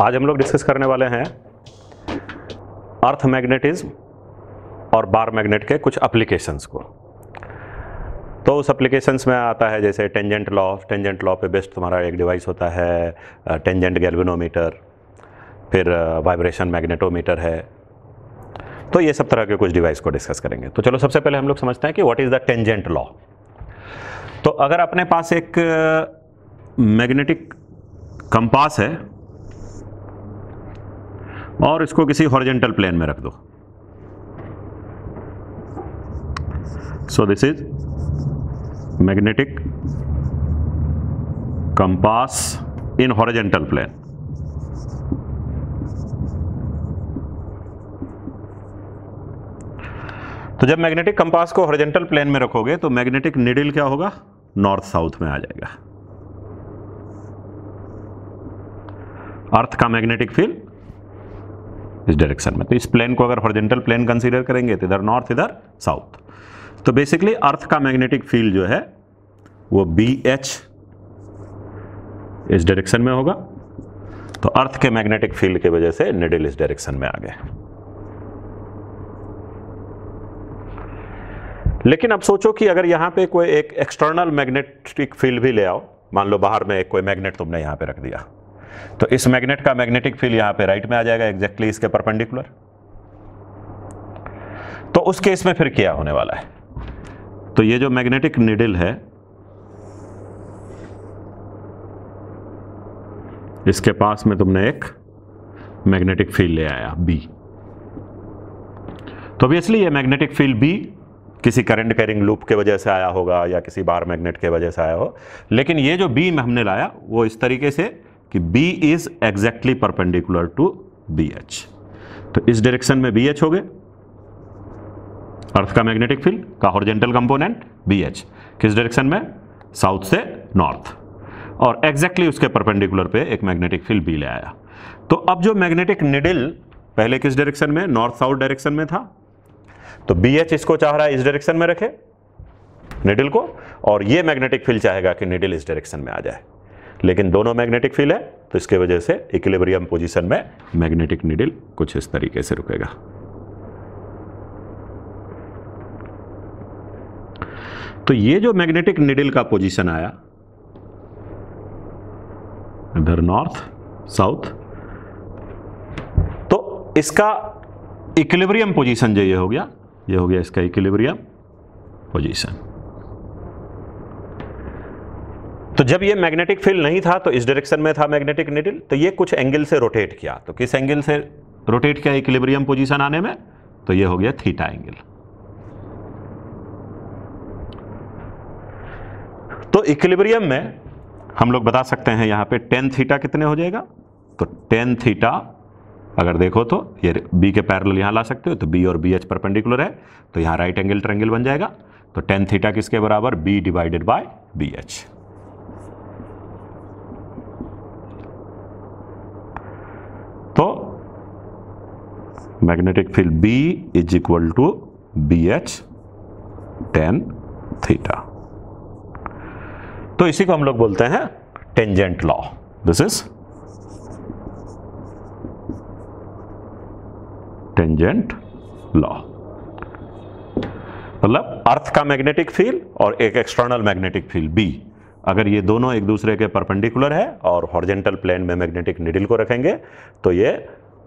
आज हम लोग डिस्कस करने वाले हैं अर्थ मैग्नेटिज्म और बार मैग्नेट के कुछ एप्लीकेशंस को। तो उस एप्लीकेशंस में आता है जैसे टेंजेंट लॉ पे बेस्ड तुम्हारा एक डिवाइस होता है टेंजेंट गैल्वेनोमीटर, फिर वाइब्रेशन मैग्नेटोमीटर है। तो ये सब तरह के कुछ डिवाइस को डिस्कस करेंगे। तो चलो सबसे पहले हम लोग समझते हैं कि what is the tangent law. तो अगर अपने पास एक मैग्नेटिक कंपास है और इसको किसी हॉरिजॉन्टल प्लेन में रख दो, so this is magnetic compass in horizontal plane. तो जब मैग्नेटिक कंपास को हॉरिजॉन्टल प्लेन में रखोगे तो मैग्नेटिक नीडल क्या होगा, नॉर्थ साउथ में आ जाएगा। अर्थ का मैग्नेटिक फील्ड इस डायरेक्शन में, तो इस प्लेन को अगर हॉरिजॉन्टल प्लेन कंसीडर करेंगे तो इधर नॉर्थ इधर साउथ। तो बेसिकली अर्थ का मैग्नेटिक फील्ड जो है वो BH इस डायरेक्शन में होगा। तो अर्थ के मैग्नेटिक फील्ड की वजह से निडल इस डायरेक्शन में आ गए। लेकिन अब सोचो कि अगर यहां पे कोई एक एक्सटर्नल मैग्नेटिक फील्ड भी ले आओ, मान लो बाहर में एक कोई मैग्नेट तुमने यहां पे रख दिया, तो इस मैग्नेट का मैग्नेटिक फील्ड यहां पे राइट में आ जाएगा एग्जैक्टली इसके परपेंडिकुलर। तो उस केस में फिर क्या होने वाला है, तो ये जो मैग्नेटिक नीडल है इसके पास में तुमने एक मैग्नेटिक फील्ड ले आया B। तो ऑब्वियसली ये मैग्नेटिक फील्ड B किसी करंट कैरिंग लूप के वजह से आया होगा या किसी बार मैग्नेट के वजह से आया हो। लेकिन ये जो B में हमने लाया वो इस तरीके से कि B is exactly perpendicular to BH। तो इस डायरेक्शन में BH हो गए, अर्थ का मैग्नेटिक फील्ड का हॉरिजॉन्टल कंपोनेंट BH किस डायरेक्शन में, साउथ से नॉर्थ, और एग्जैक्टली उसके परपेंडिकुलर पे एक मैग्नेटिक फील्ड B ले आया। तो अब जो मैग्नेटिक निडल पहले किस डायरेक्शन में, नॉर्थ साउथ डायरेक्शन में था, तो BH इसको चाह रहा है इस डायरेक्शन में रखे निडल को, और ये मैग्नेटिक फील्ड चाहेगा कि निडल इस डायरेक्शन में आ जाए। लेकिन दोनों मैग्नेटिक फील्ड है तो इसके वजह से इक्विलिब्रियम पोजीशन में मैग्नेटिक निडल कुछ इस तरीके से रुकेगा। तो ये जो मैग्नेटिक निडल का पोजीशन आया इधर नॉर्थ साउथ, तो इसका इक्विलिब्रियम पोजीशन जो ये हो गया इसका इक्विलिब्रियम पोजीशन। तो जब ये मैग्नेटिक फील्ड नहीं था तो इस डायरेक्शन में था मैग्नेटिक निडल, तो ये कुछ एंगल से रोटेट किया। तो किस एंगल से रोटेट किया इक्विलिब्रियम पोजीशन आने में, तो ये हो गया थीटा एंगल। तो इक्विलिब्रियम में हम लोग बता सकते हैं यहां पे tan थीटा कितने हो जाएगा, तो tan थीटा अगर देखो तो ये B के पैरेलल यहां ला सकते हो, तो B और BH परपेंडिकुलर है तो यहां राइट एंगल ट्रायंगल बन जाएगा। तो tan थीटा किसके बराबर, B डिवाइडेड बाय BH। तो magnetic field B is equal to BH tan theta. तो इसी को हम लोग बोलते हैं tangent law. This is tangent law, मतलब अर्थ का मैग्नेटिक फील्ड और एक एक्सटर्नल मैग्नेटिक फील्ड B, अगर ये दोनों एक दूसरे के परपेंडिकुलर है और हॉरिजॉन्टल प्लेन में मैग्नेटिक निडल को रखेंगे तो ये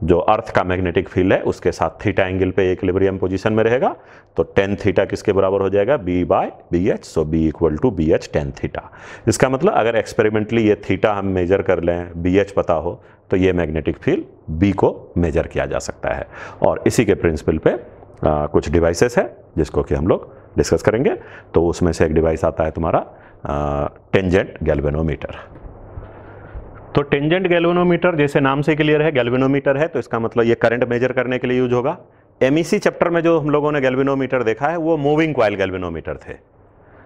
जो अर्थ का मैग्नेटिक फील्ड है उसके साथ थीटा एंगल पे इक्विलिब्रियम पोजीशन में रहेगा। तो tan थीटा किसके बराबर हो जाएगा, B बाय BH। सो B equal to BH tan theta. इसका मतलब अगर एक्सपेरिमेंटली ये थीटा हम मेजर कर लें, BH पता हो, तो ये मैग्नेटिक फील्ड B को मेजर किया जा सकता है। और इसी के प्रिंसिपल पे कुछ डिवाइसेस है जिसको कि हम लोग डिस्कस करेंगे। तो उसमें से एक डिवाइस आता है तुम्हारा टेंजेंट गैल्वेनोमीटर। तो टेंजेंट गैल्वेनोमीटर जैसे नाम से क्लियर है, गैल्वेनोमीटर है तो इसका मतलब ये करंट मेजर करने के लिए यूज होगा। MEC चैप्टर में जो हम लोगों ने गैल्वेनोमीटर देखा है वो मूविंग कॉइल गैल्वेनोमीटर थे।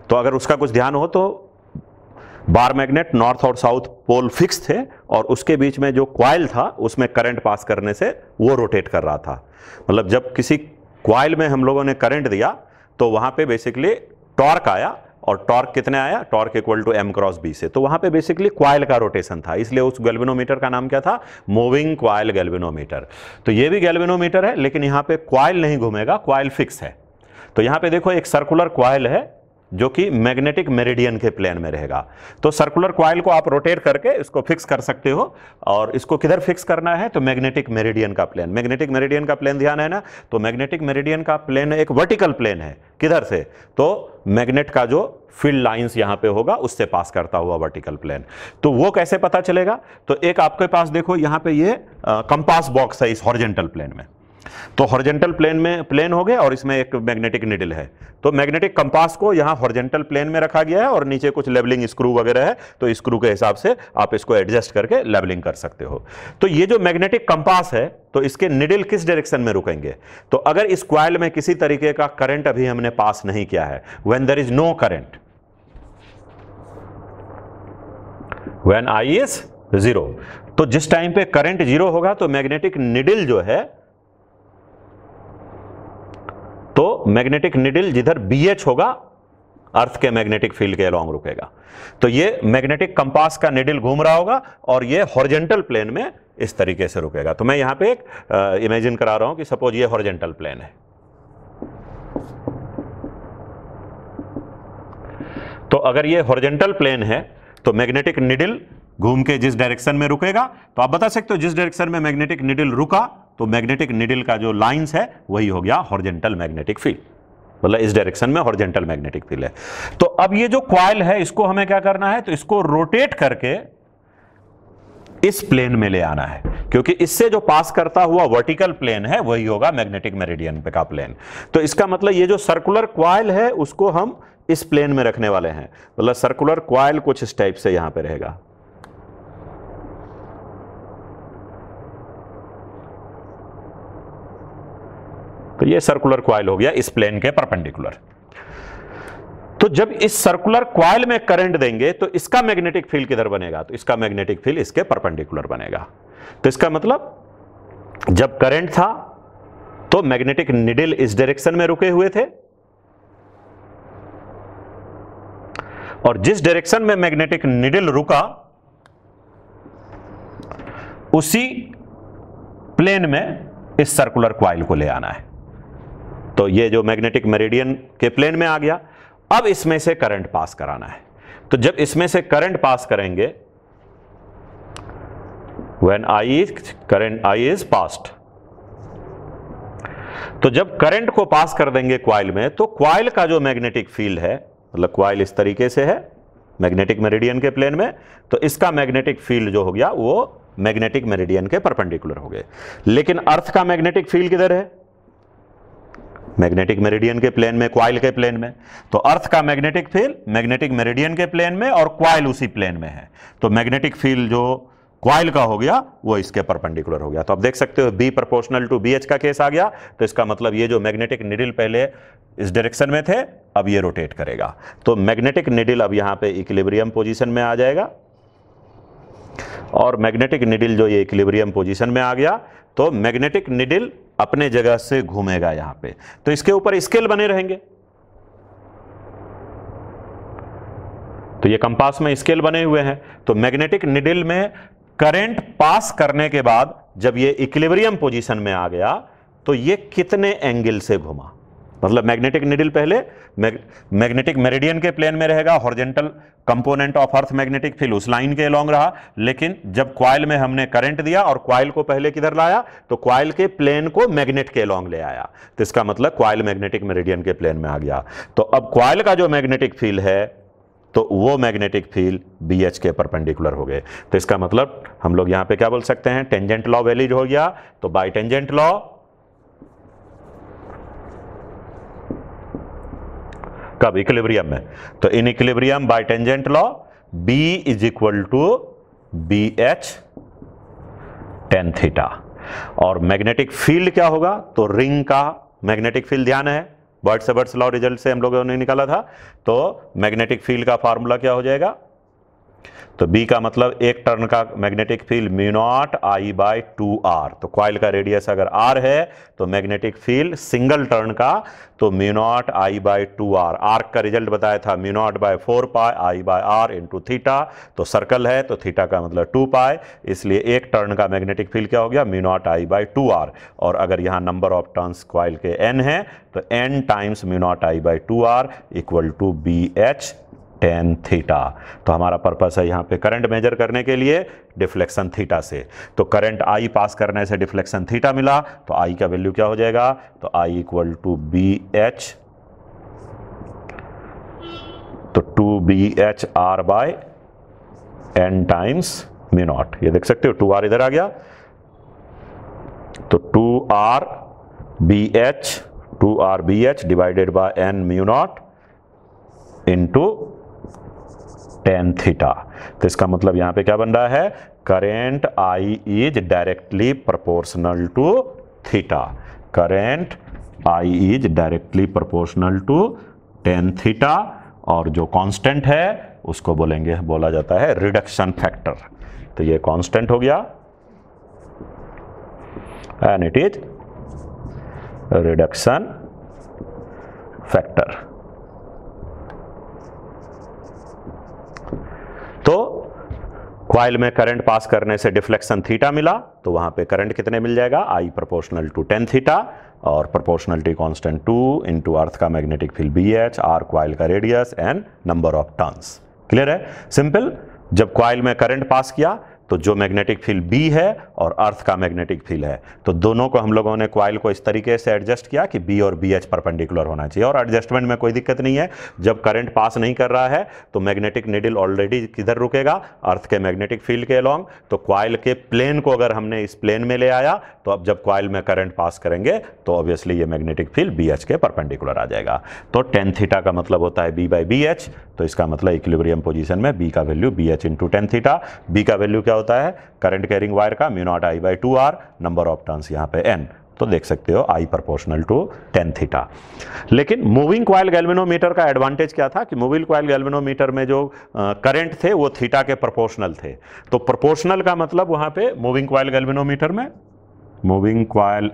तो अगर उसका कुछ ध्यान हो तो बार मैग्नेट नॉर्थ और साउथ पोल फिक्स थे और उसके बीच में जो कॉइल था उसमें करंट पास करने से वो रोटेट कर रहा था। मतलब जब किसी कॉइल में हम लोगों ने करंट दिया तो वहां पे बेसिकली टॉर्क आया और टॉर्क कितने आया, torque equal to m cross b से। तो वहां पे बेसिकली क्वाइल का रोटेशन था, इसलिए उस गैल्वेनोमीटर का नाम क्या था, मूविंग क्वाइल गैल्वेनोमीटर। तो ये भी गैल्वेनोमीटर है, लेकिन यहां पे क्वाइल नहीं घूमेगा, क्वाइल फिक्स है। तो यहां पे देखो एक सर्कुलर क्वाइल है जो कि मैग्नेटिक मेरिडियन के प्लेन में रहेगा। तो सर्कुलर क्वाइल को आप रोटेट करके इसको फिक्स कर सकते हो, और इसको किधर फिक्स करना है, तो मैग्नेटिक मेरिडियन का प्लेन। मैग्नेटिक मेरिडियन का प्लेन ध्यान है ना, तो मैग्नेटिक मेरिडियन का प्लेन एक वर्टिकल प्लेन है, किधर से, तो मैग्नेट का जो फील्ड लाइंस यहां पे होगा उससे पास करता हुआ वर्टिकल प्लेन। तो वो कैसे पता चलेगा, तो एक आपके पास देखो यहां पे ये कंपास बॉक्स है इस हॉरिजॉन्टल प्लेन में। तो हॉरिजॉन्टल प्लेन में प्लेन हो गया और इसमें एक मैग्नेटिक निडल है। तो मैग्नेटिक कंपास को यहां हॉरिजॉन्टल प्लेन में रखा गया है और नीचे कुछ लेवलिंग स्क्रू वगैरह है, तो स्क्रू के हिसाब से आप इसको एडजस्ट करके लेवलिंग कर सकते हो। तो ये जो मैग्नेटिक कंपास है, तो इसके निडल किस डायरेक्शन में रुकेंगे, तो अगर इस कॉइल में किसी तरीके का करंट अभी हमने पास नहीं किया है, when there is no current, when I is 0, तो जिस टाइम पे करंट 0 होगा तो मैग्नेटिक निडल जो है, तो मैग्नेटिक निडल जिधर BH होगा अर्थ के मैग्नेटिक फील्ड के अलोंग रुकेगा। तो ये मैग्नेटिक कंपास का निडल घूम रहा होगा और ये हॉरिजॉन्टल प्लेन में इस तरीके से रुकेगा। तो मैं यहां पे एक इमेजिन करा रहा हूं कि सपोज ये हॉरिजॉन्टल प्लेन है। तो अगर ये हॉरिजॉन्टल प्लेन है तो मैग्नेटिक निडल घूम के जिस डायरेक्शन में रुकेगा, तो आप बता सकते हो जिस डायरेक्शन में मैग्नेटिक निडल रुका, तो मैग्नेटिक निडल का जो लाइंस है वही हो गया हॉरिजॉन्टल मैग्नेटिक फील्ड, मतलब इस डायरेक्शन में हॉरिजॉन्टल मैग्नेटिक फील्ड है। तो अब ये जो कॉइल है इसको हमें क्या करना है, तो इसको रोटेट करके इस प्लेन में ले आना है, क्योंकि इससे जो पास करता हुआ वर्टिकल प्लेन है वही होगा मैग्नेटिक मेरिडियन का प्लेन। तो इसका मतलब ये जो सर्कुलर कॉइल है उसको हम इस प्लेन में रखने वाले हैं, मतलब सर्कुलर कॉइल कुछ इस टाइप से यहां पे रहेगा। तो ये सर्कुलर कॉइल हो गया इस प्लेन के परपेंडिकुलर। तो जब इस सर्कुलर कॉइल में करंट देंगे तो इसका मैग्नेटिक फील्ड किधर बनेगा, तो इसका मैग्नेटिक फील्ड इसके परपेंडिकुलर बनेगा। तो इसका मतलब जब करंट था तो मैग्नेटिक निडल इस डायरेक्शन में रुके हुए थे, और जिस डायरेक्शन में मैग्नेटिक निडल रुका उसी प्लेन में इस सर्कुलर कॉइल को ले आना है। तो ये जो मैग्नेटिक मेरिडियन के प्लेन में आ गया, अब इसमें से करंट पास कराना है। तो जब इसमें से करंट पास करेंगे, when current I is passed, तो जब करंट को पास कर देंगे कॉइल में, तो कॉइल का जो मैग्नेटिक फील्ड है, मतलब कॉइल इस तरीके से है मैग्नेटिक मेरिडियन के प्लेन में, तो इसका मैग्नेटिक फील्ड जो हो गया वो मैग्नेटिक मेरिडियन के परपेंडिकुलर हो गए। लेकिन अर्थ का मैग्नेटिक फील्ड किधर है, मैग्नेटिक मेरिडियन के प्लेन में, कॉइल के प्लेन में। तो अर्थ का मैग्नेटिक फील्ड मैग्नेटिक मेरिडियन के प्लेन में और कॉइल उसी प्लेन में है, तो मैग्नेटिक फील्ड जो कॉइल का हो गया वो इसके परपेंडिकुलर हो गया। तो आप देख सकते हो B प्रोपोर्शनल टू BH का केस आ गया। तो इसका मतलब ये जो मैग्नेटिक निडल पहले इस डायरेक्शन में थे, अब ये रोटेट करेगा। तो मैग्नेटिक निडल अब यहां पे इक्विलिब्रियम पोजीशन में आ जाएगा, और मैग्नेटिक निडल जो ये इक्विलिब्रियम पोजीशन में आ गया, तो मैग्नेटिक निडल अपने जगह से घूमेगा यहां पे। तो इसके ऊपर स्केल बने रहेंगे, तो ये कंपास में स्केल बने हुए हैं। तो मैग्नेटिक निडल में करंट पास करने के बाद जब ये इक्विलिब्रियम पोजीशन में आ गया, तो ये कितने एंगल से घुमा, मतलब मैग्नेटिक निडल पहले मैग्नेटिक मेरिडियन के प्लेन में रहेगा, horizontal component of earth magnetic field उस लाइन के अलोंग रहा। लेकिन जब कॉइल में हमने करंट दिया और कॉइल को पहले किधर लाया, तो कॉइल के प्लेन को मैग्नेट के अलोंग ले आया। तो इसका मतलब कॉइल मैग्नेटिक मेरिडियन के प्लेन में आ गया। तो अब कॉइल का जो मैग्नेटिक फील्ड है, तो वो मैग्नेटिक फील्ड BH के परपेंडिकुलर हो गए। तो इसका मतलब हम लोग यहां पे क्या बोल सकते हैं, टेंजेंट लॉ वैलिड हो गया। तो बाय टेंजेंट लॉ कब, इक्विलिब्रियम में, तो in equilibrium by tangent law B is equal to BH tan theta. और मैग्नेटिक फील्ड क्या होगा, तो रिंग का मैग्नेटिक फील्ड ध्यान है, बर्ड्स लॉ रिजल्ट से हम लोगों ने निकाला था। तो मैग्नेटिक फील्ड का फार्मूला क्या हो जाएगा, तो बी का मतलब एक टर्न का magnetic field mu naught I by 2r। तो कॉइल का रेडियस अगर r है तो मैग्नेटिक फील्ड सिंगल टर्न का तो mu naught I by 2r। Arc का रिजल्ट बताया था mu naught by 4 pi I by r into theta. तो सर्कल है तो थीटा का मतलब 2 पाई, इसलिए एक टर्न का मैग्नेटिक फील्ड क्या हो गया mu naught I by 2r। और अगर यहाँ नंबर ऑफ टर्न्स कॉइल के n है तो n times mu naught I by 2r equal to B H ten theta. तो हमारा पर्पस है यहाँ पे करंट मेजर करने के लिए डिफ्लेक्शन थीटा से। तो करंट आई पास करने से डिफ्लेक्शन थीटा मिला, तो आई का वैल्यू क्या हो जाएगा, तो I equal to B H, तो 2bh r by n times mu naught. ये देख सकते हो 2r इधर आ गया, तो 2r bh divided by n mu naught into tan theta. तो इसका मतलब यहां पे क्या बन रहा है, current I is directly proportional to theta. Current I is directly proportional to tan theta, और जो कांस्टेंट है उसको बोला जाता है रिडक्शन फैक्टर। तो ये कांस्टेंट हो गया and it is reduction factor. तो कॉइल में करंट पास करने से डिफ्लेक्शन थीटा मिला, तो वहां पे करंट कितने मिल जाएगा, I proportional to tan theta, और प्रोपोर्शनलिटी कांस्टेंट 2 इंटू अर्थ का magnetic field B H, R coil का radius and number of turns. Clear है, सिंपल। जब कॉइल में करंट पास किया तो जो मैग्नेटिक फील्ड B है और अर्थ का मैग्नेटिक फील्ड है, तो दोनों को हम लोगों ने कॉइल को इस तरीके से एडजस्ट किया कि B और BH परपेंडिकुलर होना चाहिए, और एडजस्टमेंट में कोई दिक्कत नहीं है। जब करंट पास नहीं कर रहा है तो मैग्नेटिक नीडल ऑलरेडी किधर रुकेगा, अर्थ के मैग्नेटिक फील्ड के अलोंग। तो कॉइल के प्लेन को अगर हमने इस प्लेन में ले आया तो अब जब कॉइल में करंट पास करेंगे तो ऑब्वियसली ये मैग्नेटिक फील्ड BH के परपेंडिकुलर आ जाएगा। तो टेन थीटा का मतलब होता है B बाई BH, तो इसका मतलब इक्विलिब्रियम पोजीशन में B का value BH into tan theta. B का वैल्यू क्या होता है, करंट कैरिंग वायर का mu naught I by 2r, number of turns यहाँ पे n, तो देख सकते हो I proportional to tan theta. लेकिन मूविंग कॉइल गैल्वेनोमीटर का एडवांटेज क्या था कि मूविंग कॉइल गैल्वेनोमीटर में जो करंट थे वो थीटा के प्रोपोर्शनल थे। तो प्रोपोर्शनल का मतलब वहां पे मूविंग कॉइल गैल्वेनोमीटर में, मूविंग कॉइल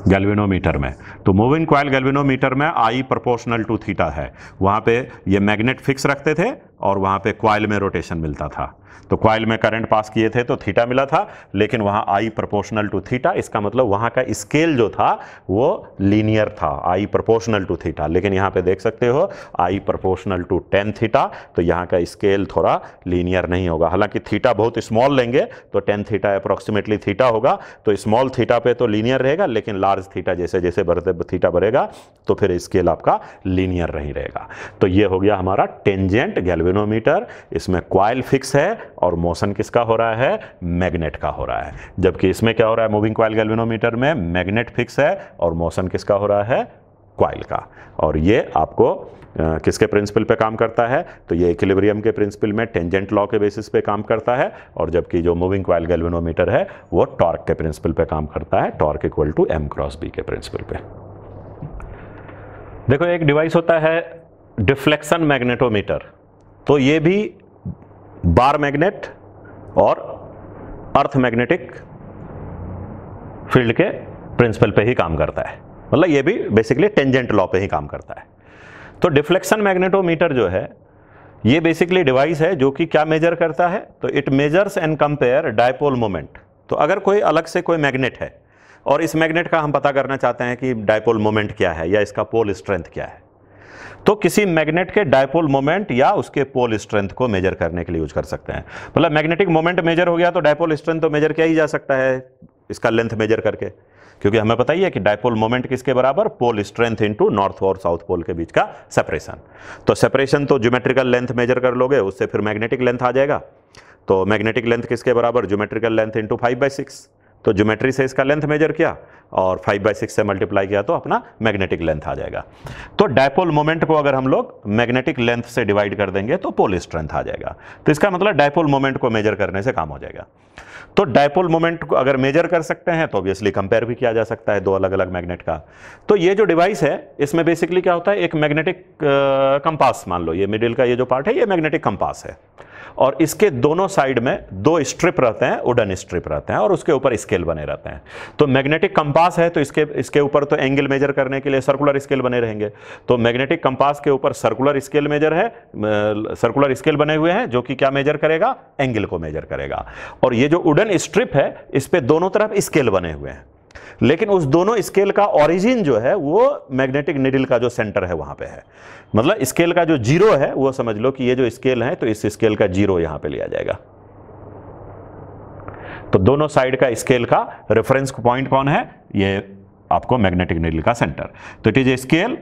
गैल्वेनोमीटर में, तो मूविंग कॉइल गैल्वेनोमीटर में I प्रोपोर्शनल टू थीटा है। वहां पे ये मैग्नेट फिक्स रखते थे और वहां पे कॉइल में रोटेशन मिलता था। तो कॉइल में करंट पास किए थे तो थीटा मिला था, लेकिन वहां I प्रोपोर्शनल टू थीटा, इसका मतलब वहां का स्केल जो था वो लीनियर था, I प्रोपोर्शनल टू थीटा। लेकिन यहाँ पे देख सकते हो I proportional to tan theta, तो यहाँ का स्केल थोड़ा लीनियर नहीं होगा। हालांकि थीटा बहुत स्मॉल लेंगे तो टेन थीटा अप्रोक्सीमेटली थीटा होगा, तो स्मॉल थीटा पे तो लीनियर रहेगा, लेकिन लार्ज थीटा जैसे जैसे बढ़ते थीटा बढ़ेगा तो फिर स्केल आपका लीनियर नहीं रहेगा। तो ये हो गया हमारा टेंजेंट गैल्वेनोमीटर। इसमें कॉइल फिक्स है और मोशन किसका हो रहा है, मैग्नेट का हो रहा है। जबकि इसमें क्या हो रहा है, मूविंग कॉइल गैल्वेनोमीटर में मैग्नेट फिक्स है और मोशन किसका हो रहा है, कॉइल का। और ये आपको किसके प्रिंसिपल पे काम करता है, तो ये इक्विलिब्रियम के प्रिंसिपल में टेंजेंट लॉ के बेसिस पे काम करता है, और जबकि जो मूविंग कॉइल गैल्वेनोमीटर है वो टॉर्क के प्रिंसिपल पे काम करता है, torque equal to m cross b के प्रिंसिपल पे। देखो एक डिवाइस होता है डिफ्लेक्शन मैग्नेटोमीटर, तो ये भी बार मैग्नेट और अर्थ मैग्नेटिक फील्ड के प्रिंसिपल पे ही काम करता है, मतलब ये भी बेसिकली टेंजेंट लॉ पे ही काम करता है। तो डिफ्लेक्शन मैग्नेटोमीटर जो है ये बेसिकली डिवाइस है जो कि क्या मेजर करता है, तो it measures and compare dipole moment. तो अगर कोई अलग से कोई मैग्नेट है और इस मैग्नेट का हम पता करना चाहते हैं कि डायपोल मोमेंट क्या है या इसका पोल स्ट्रेंथ क्या है, तो किसी मैग्नेट के डायपोल मोमेंट या उसके पोल स्ट्रेंथ को मेजर करने के लिए यूज कर सकते हैं। मतलब मैग्नेटिक मोमेंट मेजर हो गया तो डायपोल स्ट्रेंथ तो मेजर किया ही जा सकता है इसका लेंथ मेजर करके, क्योंकि हमें पता ही है कि डायपोल मोमेंट किसके बराबर, पोल स्ट्रेंथ इनटू नॉर्थ और साउथ पोल के बीच का सेपरेशन। तो सेपरेशन तो ज्योमेट्रिकल लेंथ मेजर कर लोगे, उससे फिर मैग्नेटिक लेंथ आ जाएगा। तो मैग्नेटिक लेंथ किसके बराबर, ज्योमेट्रिकल लेंथ इंटू 5/6। तो ज्योमेट्री से इसका लेंथ मेजर किया और 5/6 से मल्टीप्लाई किया तो अपना मैग्नेटिक लेंथ आ जाएगा। तो डायपोल मोमेंट को अगर हम लोग मैग्नेटिक लेंथ से डिवाइड कर देंगे तो पोल स्ट्रेंथ आ जाएगा। तो इसका मतलब डायपोल मोमेंट को मेजर करने से काम हो जाएगा। तो डायपोल मोमेंट को अगर मेजर कर सकते हैं तो ऑब्वियसली कंपेयर भी किया जा सकता है दो अलग अलग मैग्नेट का। तो ये जो डिवाइस है इसमें बेसिकली क्या होता है, एक मैग्नेटिक कंपास, मान लो ये मिडिल का ये जो पार्ट है ये मैग्नेटिक कंपास है, और इसके दोनों साइड में दो स्ट्रिप रहते हैं, वुडन स्ट्रिप रहते हैं, और उसके ऊपर स्केल बने रहते हैं। तो मैग्नेटिक कंपास है तो इसके ऊपर तो एंगल मेजर करने के लिए सर्कुलर स्केल बने रहेंगे। तो मैग्नेटिक कंपास के ऊपर सर्कुलर स्केल मेजर है, सर्कुलर स्केल बने हुए हैं जो कि क्या मेजर करेगा, एंगल को मेजर करेगा। और ये जो वुडन स्ट्रिप है इस पे दोनों तरफ स्केल बने हुए हैं, लेकिन उस दोनों स्केल का ओरिजिन जो है वो मैग्नेटिक निडल का जो सेंटर है वहां पे है। मतलब स्केल का जो जीरो है वो समझ लो कि ये जो स्केल है तो इस स्केल का जीरो यहां पे लिया जाएगा। तो दोनों साइड का स्केल का रेफरेंस पॉइंट कौन है, ये आपको मैग्नेटिक निडल का सेंटर। तो इट इज ए स्केल,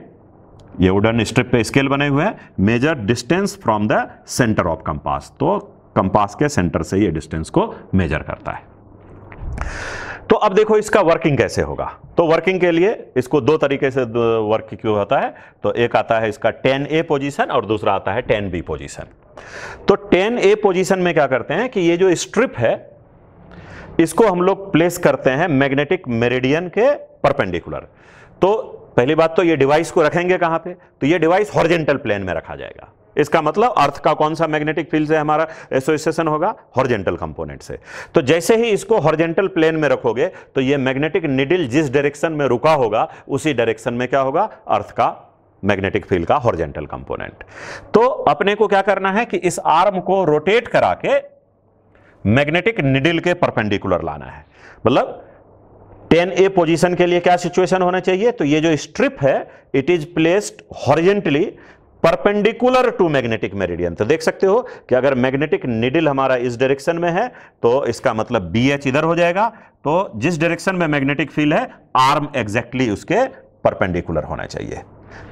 ये वुडन स्ट्रिप पे स्केल बने हुए हैं, major distance from the centre of compass. तो कंपास के सेंटर से ये डिस्टेंस को मेजर करता है। तो अब देखो इसका वर्किंग कैसे होगा। तो वर्किंग के लिए इसको दो तरीके से वर्क क्यों होता है, तो एक आता है इसका 10A पोजीशन और दूसरा आता है 10B पोजीशन। तो 10A पोजीशन में क्या करते हैं कि ये जो स्ट्रिप है इसको हम लोग प्लेस करते हैं मैग्नेटिक मेरिडियन के परपेंडिकुलर। तो पहली बात तो ये डिवाइस को रखेंगे कहां पे, तो ये डिवाइस हॉरिजॉन्टल प्लेन में रखा जाएगा। इसका मतलब अर्थ का कौन सा मैग्नेटिक फील्ड से हमारा एसोसिएशन होगा, हॉरिजॉन्टल कंपोनेंट से। तो जैसे ही इसको हॉरिजॉन्टल प्लेन में रखोगे तो ये मैग्नेटिक निडल जिस डायरेक्शन में रुका होगा उसी डायरेक्शन में क्या होगा, अर्थ का मैग्नेटिक फील्ड का हॉरिजॉन्टल कंपोनेंट। तो अपने को क्या करना है कि इस आर्म को रोटेट करा के मैग्नेटिक निडल के परपेंडिकुलर लाना है। मतलब 10A पोजीशन के लिए क्या सिचुएशन होना चाहिए, तो ये जो स्ट्रिप है it is placed horizontally perpendicular to magnetic meridian. तो देख सकते हो कि अगर मैग्नेटिक निडल हमारा इस डायरेक्शन में है तो इसका मतलब BH इधर हो जाएगा। तो जिस डायरेक्शन में मैग्नेटिक फील्ड है आर्म एग्जैक्टली उसके परपेंडिकुलर होना चाहिए।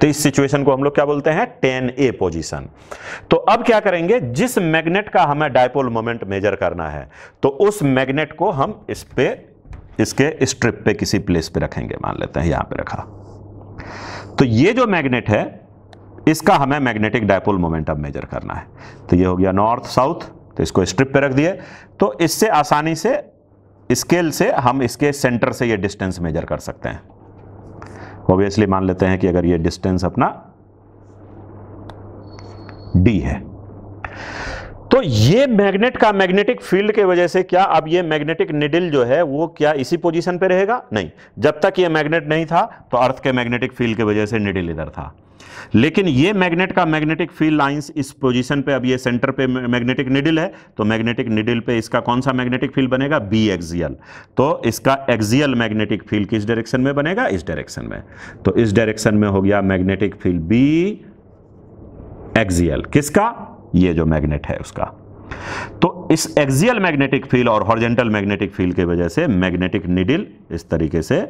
तो इस सिचुएशन को हम लोग क्या बोलते हैं, 10A पोजीशन। तो अब क्या करेंगे, जिस मैग्नेट का हमें डायपोल मोमेंट मेजर करना है तो उस मैग्नेट को हम इस पे इसके स्ट्रिप पे किसी प्लेस पे रखेंगे, मान लेते हैं यहां पे रखा। तो ये जो मैग्नेट है इसका हमें मैग्नेटिक डायपोल मोमेंट अब मेजर करना है। तो ये हो गया नॉर्थ साउथ, तो इसको स्ट्रिप पे रख दिए। तो इससे आसानी से स्केल से हम इसके सेंटर से ये डिस्टेंस मेजर कर सकते हैं। ऑब्वियसली मान लेते हैं कि अगर ये डिस्टेंस अपना D है तो ये मैग्नेट का मैग्नेटिक फील्ड के वजह से क्या अब ये मैग्नेटिक निडल जो है वो क्या इसी पोजीशन पे रहेगा, नहीं। जब तक ये मैग्नेट नहीं था तो अर्थ के मैग्नेटिक फील्ड की वजह से निडल इधर था, लेकिन ये मैग्नेट का मैग्नेटिक फील्ड लाइंस इस पोजीशन पे, अब ये सेंटर पे मैग्नेटिक निडल है तो मैग्नेटिक निडल पे इसका कौन सा मैग्नेटिक फील्ड बनेगा, B एक्सियल। तो इसका एक्सियल मैग्नेटिक फील्ड किस डायरेक्शन में बनेगा, इस डायरेक्शन में। तो इस डायरेक्शन में हो गया मैग्नेटिक फील्ड B एक्सियल, किसका, ये जो मैग्नेट है उसका। तो इस एक्सियल मैग्नेटिक फील्ड और हॉरिजॉन्टल मैग्नेटिक फील्ड की वजह से मैग्नेटिक निडल इस तरीके से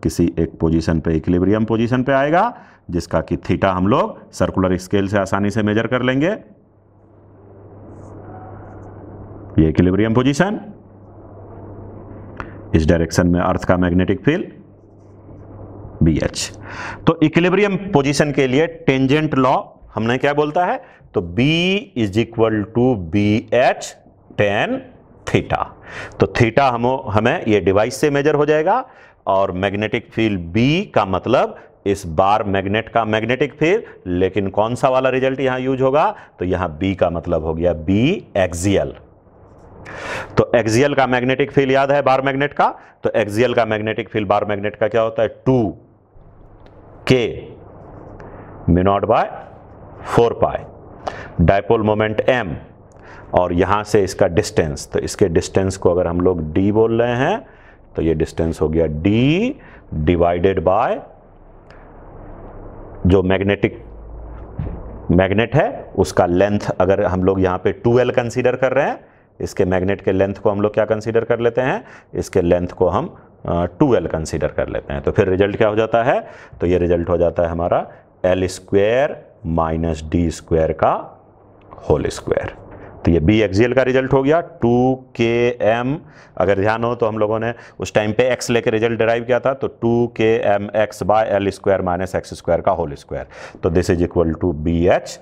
किसी एक पोजीशन पे, इक्विलिब्रियम पोजीशन पे आएगा, जिसका कि थीटा हम लोग सर्कुलर स्केल से आसानी से मेजर कर लेंगे। ये इक्विलिब्रियम पोजीशन, इस डायरेक्शन में अर्थ का मैग्नेटिक फील्ड BH। तो इक्विलिब्रियम पोजीशन के लिए टेंजेंट लॉ हमने क्या बोलता है, तो B = BH tan थीटा। तो थीटा हमें ये डिवाइस से मेजर हो जाएगा, और मैग्नेटिक फील्ड B का मतलब इस बार मैग्नेट का मैग्नेटिक फील्ड, लेकिन कौन सा वाला रिजल्ट यहां यूज होगा, तो यहां B का मतलब हो गया B एक्सियल। तो एक्सियल का मैग्नेटिक फील्ड याद है बार मैग्नेट का, तो एक्सियल का मैग्नेटिक फील्ड बार मैग्नेट का क्या होता है, 2K μ0/4π, डायपोल मोमेंट M, और यहां से इसका डिस्टेंस, तो इसके डिस्टेंस को अगर हम लोग D बोल रहे हैं तो ये डिस्टेंस हो गया D डिवाइडेड बाय जो मैग्नेट है उसका लेंथ, अगर हम लोग यहाँ पे 2L कंसीडर कर रहे हैं, इसके मैग्नेट के लेंथ को हम लोग क्या कंसीडर कर लेते हैं, इसके लेंथ को हम 2L कंसीडर कर लेते हैं। तो फिर रिजल्ट क्या हो जाता है, तो ये रिजल्ट हो जाता है हमारा L² - D² का होल स्क्वायर। तो ये बी एक्सियल का रिजल्ट हो गया 2km। अगर ध्यान हो तो हम लोगों ने उस टाइम पे x लेके रिजल्ट डिराइव किया था, तो 2kmx by L square minus X square का होल स्क्वायर, तो this is equal to BH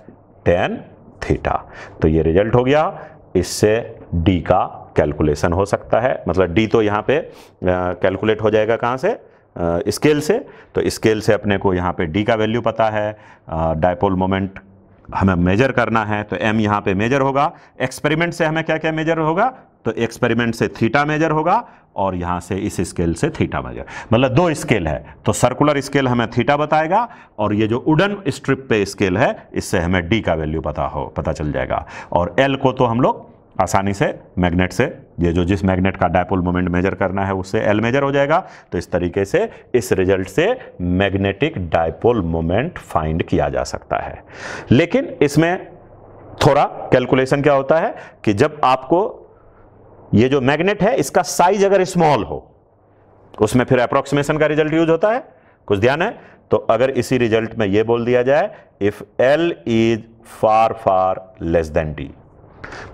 tan theta. तो ये रिजल्ट हो गया। इससे d का कैलकुलेशन हो सकता है, मतलब d तो यहाँ पे कैलकुलेट हो जाएगा कहाँ से, स्केल से। तो स्केल से अपने को यहाँ पे d का वैल्यू पता है, डायपोल मोमेंट हमें मेजर करना है, तो m यहाँ पे मेजर होगा। एक्सपेरिमेंट से हमें क्या क्या मेजर होगा, तो एक्सपेरिमेंट से थीटा मेजर होगा और यहाँ से इस स्केल से थीटा मेजर, मतलब दो स्केल है, तो सर्कुलर स्केल हमें थीटा बताएगा और ये जो वुडन स्ट्रिप पे स्केल है इससे हमें d का वैल्यू पता चल जाएगा। और l को तो हम लोग आसानी से मैग्नेट से, ये जो जिस मैग्नेट का डायपोल मोमेंट मेजर करना है उससे L मेजर हो जाएगा। तो इस तरीके से इस रिजल्ट से मैग्नेटिक डायपोल मोमेंट फाइंड किया जा सकता है। लेकिन इसमें थोड़ा कैलकुलेशन क्या होता है कि जब आपको ये जो मैग्नेट है इसका साइज अगर स्मॉल हो, उसमें फिर अप्रोक्सीमेशन का रिजल्ट यूज होता है, कुछ ध्यान है। तो अगर इसी रिजल्ट में ये बोल दिया जाए if L is far far less then D,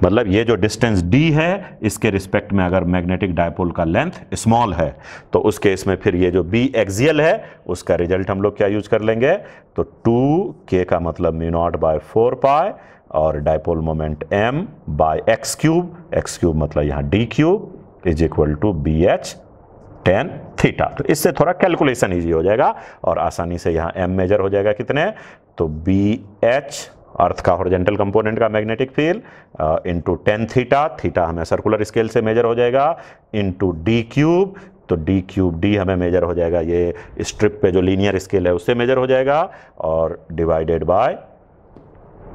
मतलब ये जो डिस्टेंस d है इसके रिस्पेक्ट में अगर मैग्नेटिक डायपोल का लेंथ स्मॉल है, तो उस केस में फिर ये जो b एक्सियल है उसका रिजल्ट हम लोग क्या यूज कर लेंगे, तो 2k का मतलब म्यू नॉट बाय 4 पाई और dipole moment m by x cube मतलब यहाँ d cube is equal to BH tan theta. तो इससे थोड़ा कैलकुलेशन ईजी हो जाएगा और आसानी से यहाँ m मेजर हो जाएगा कितने, तो BH अर्थ का हॉरिजॉन्टल कंपोनेंट का magnetic field into tan theta, theta हमें सर्कुलर स्केल से मेजर हो जाएगा, इनटू d क्यूब, तो d क्यूब d हमें मेजर हो जाएगा ये स्ट्रिप पे जो लीनियर स्केल है उससे मेजर हो जाएगा, और डिवाइडेड बाय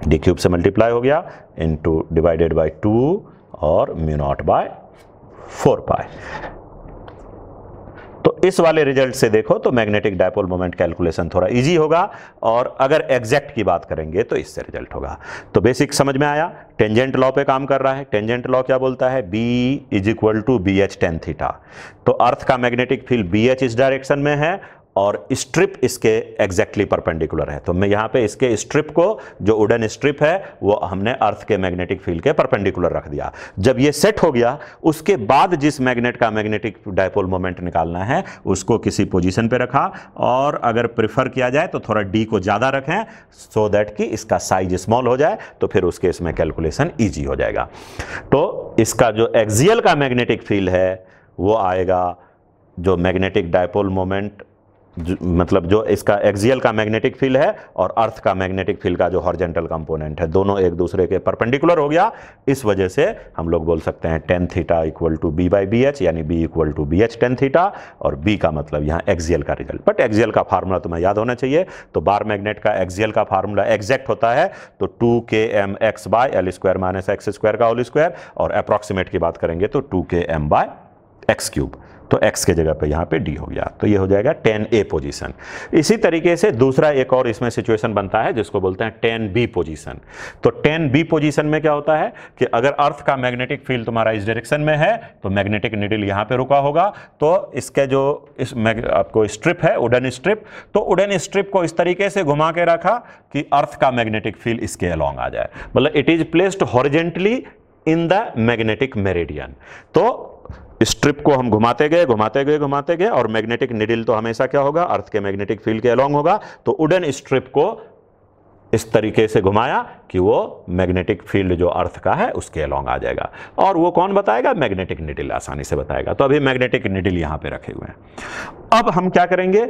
d क्यूब से मल्टीप्लाई हो गया इनटू डिवाइडेड बाय 2 और म्यू नॉट बाय 4 पाई। तो इस वाले रिजल्ट से देखो तो मैग्नेटिक डायपोल मोमेंट कैलकुलेशन थोड़ा इजी होगा, और अगर एग्जैक्ट की बात करेंगे तो इससे रिजल्ट होगा। तो बेसिक समझ में आया, टेंजेंट लॉ पे काम कर रहा है। टेंजेंट लॉ क्या बोलता है, B is equal to BH tan theta. तो अर्थ का मैग्नेटिक फील्ड BH इस डायरेक्शन में है और स्ट्रिप इसके एग्जैक्टली परपेंडिकुलर है। तो मैं यहाँ पे इसके स्ट्रिप को, जो वुडन स्ट्रिप है वो हमने अर्थ के मैग्नेटिक फील्ड के परपेंडिकुलर रख दिया। जब ये सेट हो गया उसके बाद जिस मैग्नेट का मैग्नेटिक डायपोल मोमेंट निकालना है उसको किसी पोजीशन पे रखा, और अगर प्रेफर किया जाए तो थोड़ा d को ज़्यादा रखें सो दैट कि इसका साइज स्मॉल हो जाए, तो फिर उसके इसमें कैलकुलेशन ईजी हो जाएगा। तो इसका जो एक्सियल का मैग्नेटिक फील्ड है वो आएगा, जो मैग्नेटिक डायपोल मोमेंट मतलब जो इसका एक्सियल का मैग्नेटिक फील्ड है और अर्थ का मैग्नेटिक फील्ड का जो हॉरिजॉन्टल कंपोनेंट है दोनों एक दूसरे के परपेंडिकुलर हो गया। इस वजह से हम लोग बोल सकते हैं tan theta equal to B by BH, यानी B equal to BH tan theta, और B का मतलब यहाँ एक्सियल का रिजल्ट। बट एक्सियल का फार्मूला तुम्हें याद होना चाहिए। तो बार मैग्नेट का एक्सियल का फार्मूला एग्जैक्ट होता है तो 2kmx by L square minus X square का होल स्क्वायर, और अप्रॉक्सीमेट की बात करेंगे तो 2km बाय एक्स क्यूब, तो x के जगह पे यहाँ पे d हो गया, तो ये हो जाएगा tan A पोजीशन। इसी तरीके से दूसरा एक और इसमें सिचुएशन बनता है जिसको बोलते हैं tan B पोजीशन। तो tan B पोजीशन में क्या होता है कि अगर अर्थ का मैग्नेटिक फील्ड तुम्हारा इस डायरेक्शन में है तो मैग्नेटिक निडल यहाँ पे रुका होगा, तो इसके जो इस आपको स्ट्रिप है वुडन स्ट्रिप, तो वुडन स्ट्रिप को इस तरीके से घुमा के रखा कि अर्थ का मैग्नेटिक फील्ड इसके अलोंग आ जाए, मतलब it is placed horizontally in the magnetic meridian. तो स्ट्रिप को हम घुमाते गए और मैग्नेटिक निडल तो हमेशा क्या होगा, अर्थ के मैग्नेटिक फील्ड के अलोंग होगा। तो वुडन स्ट्रिप को इस तरीके से घुमाया कि वो मैग्नेटिक फील्ड जो अर्थ का है उसके अलोंग आ जाएगा, और वो कौन बताएगा, मैग्नेटिक निडल आसानी से बताएगा। तो अभी मैग्नेटिक निडल यहाँ पे रखे हुए हैं। अब हम क्या करेंगे,